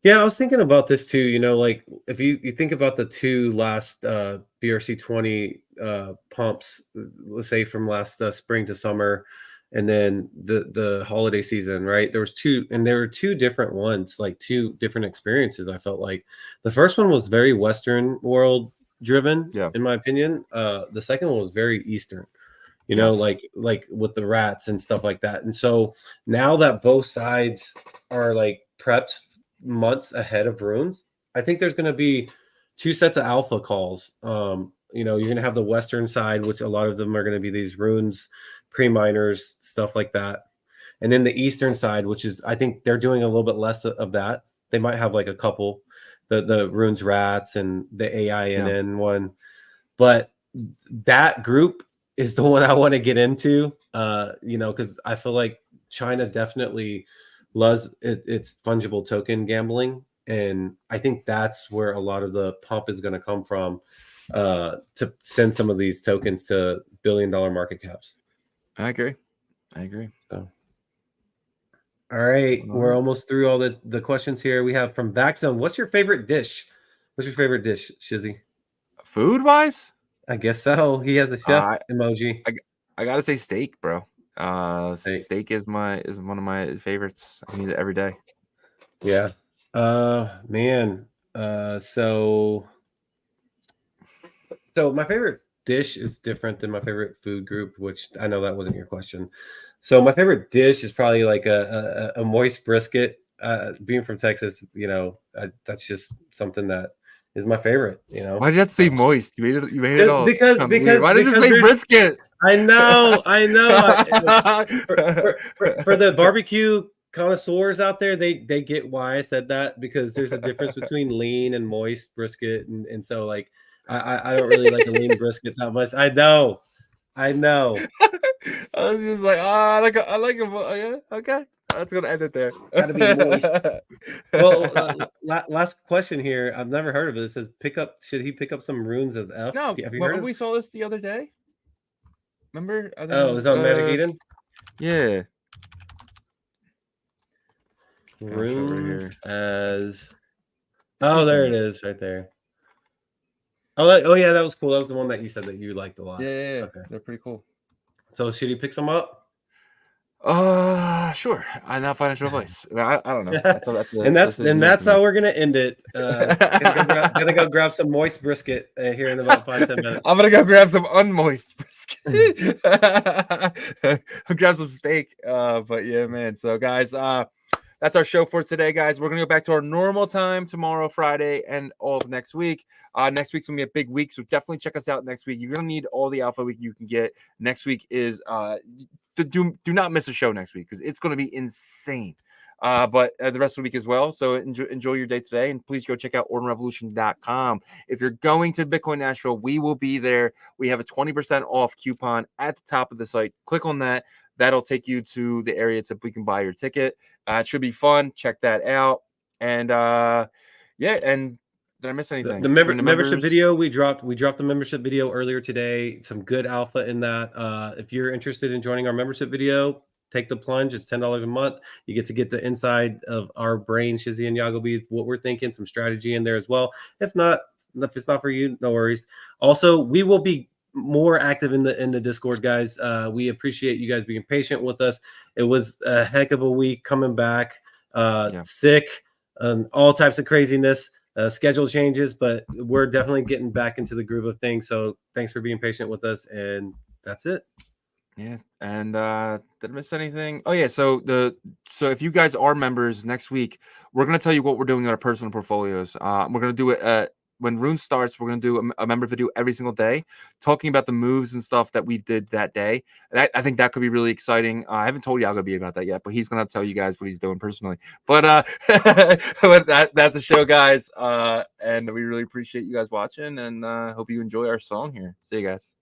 Yeah, I was thinking about this too. Like if you think about the two last BRC20 pumps, let's say from last spring to summer, and then the holiday season, right? There were two different ones, like two different experiences. I felt like the first one was very Western world driven, in my opinion. The second one was very Eastern, like with the rats and stuff like that. And so now that both sides are like prepped months ahead of runes, I think there's going to be two sets of alpha calls. You're going to have the Western side, which a lot of them are going to be these runes, pre-miners, stuff like that. And then the Eastern side, which is, I think they're doing a little bit less of that. They might have like a couple, the runes rats and the AINN one. But that group is the one I want to get into. Because I feel like China definitely loves its fungible token gambling, and I think that's where a lot of the pump is going to come from to send some of these tokens to billion-dollar market caps. I agree. So. All right, we're almost through all the questions here. We have from Backzone. What's your favorite dish? What's your favorite dish, Shizzy? Food wise, I guess so. He has a chef emoji. I gotta say steak, bro. Steak is one of my favorites. I eat it every day. Yeah. Man. So my favorite dish is different than my favorite food group, which I know that wasn't your question. So my favorite dish is probably like a moist brisket. Being from Texas, that's just something that is my favorite. Why did you have to say moist? You made it all because why did you say brisket? I know. For the barbecue connoisseurs out there, they get why I said that, because there's a difference between lean and moist brisket, and so like I don't really like a lean brisket that much. I know. I was just like, I like it. Yeah, okay. That's gonna end it there. Gotta be moist. Well, last question here. I've never heard of it. It says should he pick up some runes as F? No, have you heard we saw this the other day. Remember? It was on Magic Eden? Yeah. Runes as... Oh, there it is, right there. Oh, yeah, that was cool. That was the one that you said that you liked a lot. Yeah. Okay. They're pretty cool. So should he pick some up? Sure. I'm not financial advice. I don't know. That's how we're gonna end it. Gonna go grab some moist brisket here in about 5-10 minutes. I'm gonna go grab some unmoist brisket. I'll grab some steak. But yeah, man. So guys, that's our show for today, guys. We're gonna go back to our normal time tomorrow, Friday, and all of next week. Next week's gonna be a big week, so definitely check us out next week. You're gonna need all the alpha week you can get. Next week is do not miss a show next week, because it's gonna be insane. But the rest of the week as well. So enjoy your day today, and please go check out ordinalrevolution.com. If you're going to Bitcoin Nashville, we will be there. We have a 20% off coupon at the top of the site. Click on that. That'll take you to the area so we can buy your ticket. It should be fun. Check that out. And and did I miss anything? The membership video we dropped the membership video earlier today. Some good alpha in that. If you're interested in joining our membership video, take the plunge. It's $10 a month. You get to get the inside of our brain, Shizzy and Yagobi, what we're thinking, some strategy in there as well. If it's not for you, no worries. Also, we will be more active in the Discord, guys. We appreciate you guys being patient with us. It was a heck of a week coming back, sick, all types of craziness, schedule changes, but we're definitely getting back into the groove of things. So thanks for being patient with us, and that's it. Yeah. And did I miss anything? Oh yeah. So if you guys are members, next week we're gonna tell you what we're doing in our personal portfolios. We're gonna do it when Rune starts. We're going to do a member video every single day, talking about the moves and stuff that we did that day. And I think that could be really exciting. I haven't told Yagobi about that yet, but he's going to tell you guys what he's doing personally. But that's a show, guys. And we really appreciate you guys watching, and hope you enjoy our song here. See you guys.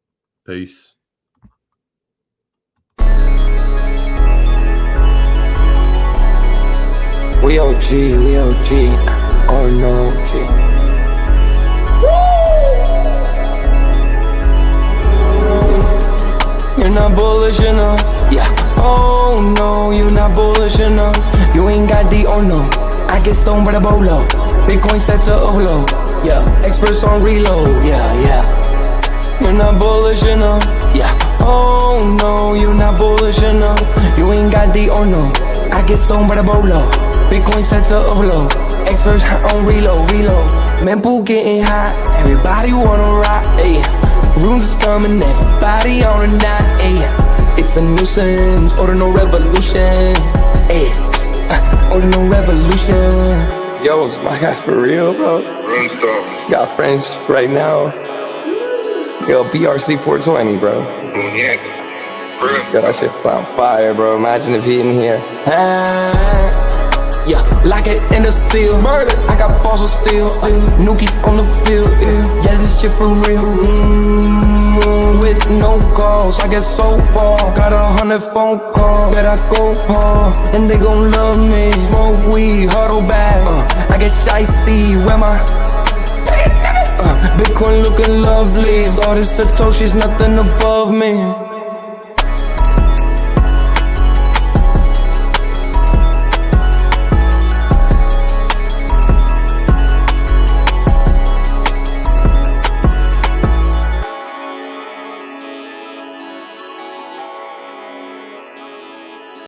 Peace. We OG, or no OG. You're not bullish enough, yeah. Oh no, you're not bullish enough. You ain't got D or no. I get stoned by the bolo. Bitcoin set to Olo, yeah. Experts on reload, yeah. You're not bullish enough, yeah. Oh no, you're not bullish enough. You ain't got D or no. I get stoned by the bolo. Bitcoin set to Olo. Experts on reload. Mempool getting hot. Everybody wanna rock, ayy. Runes is coming, everybody on a knot, ayy. It's a nuisance, Ordinal Revolution, ayy. Ordinal Revolution. Yo, is my guy for real, bro? Run stuff. Got friends right now. Yo, BRC 420, bro. Yeah. Yo, that shit on fire, bro. Imagine if he in here. Yeah, like it in the seal. Merlin, I got balls of steel. Nookie on the field. Yeah, this shit for real. soon with no calls. I get so far, got 100 phone calls that I go hard, and they gon' love me. Smoke weed, huddle back. I get shiesty, where my Bitcoin looking lovely. All this Satoshi's nothing above me.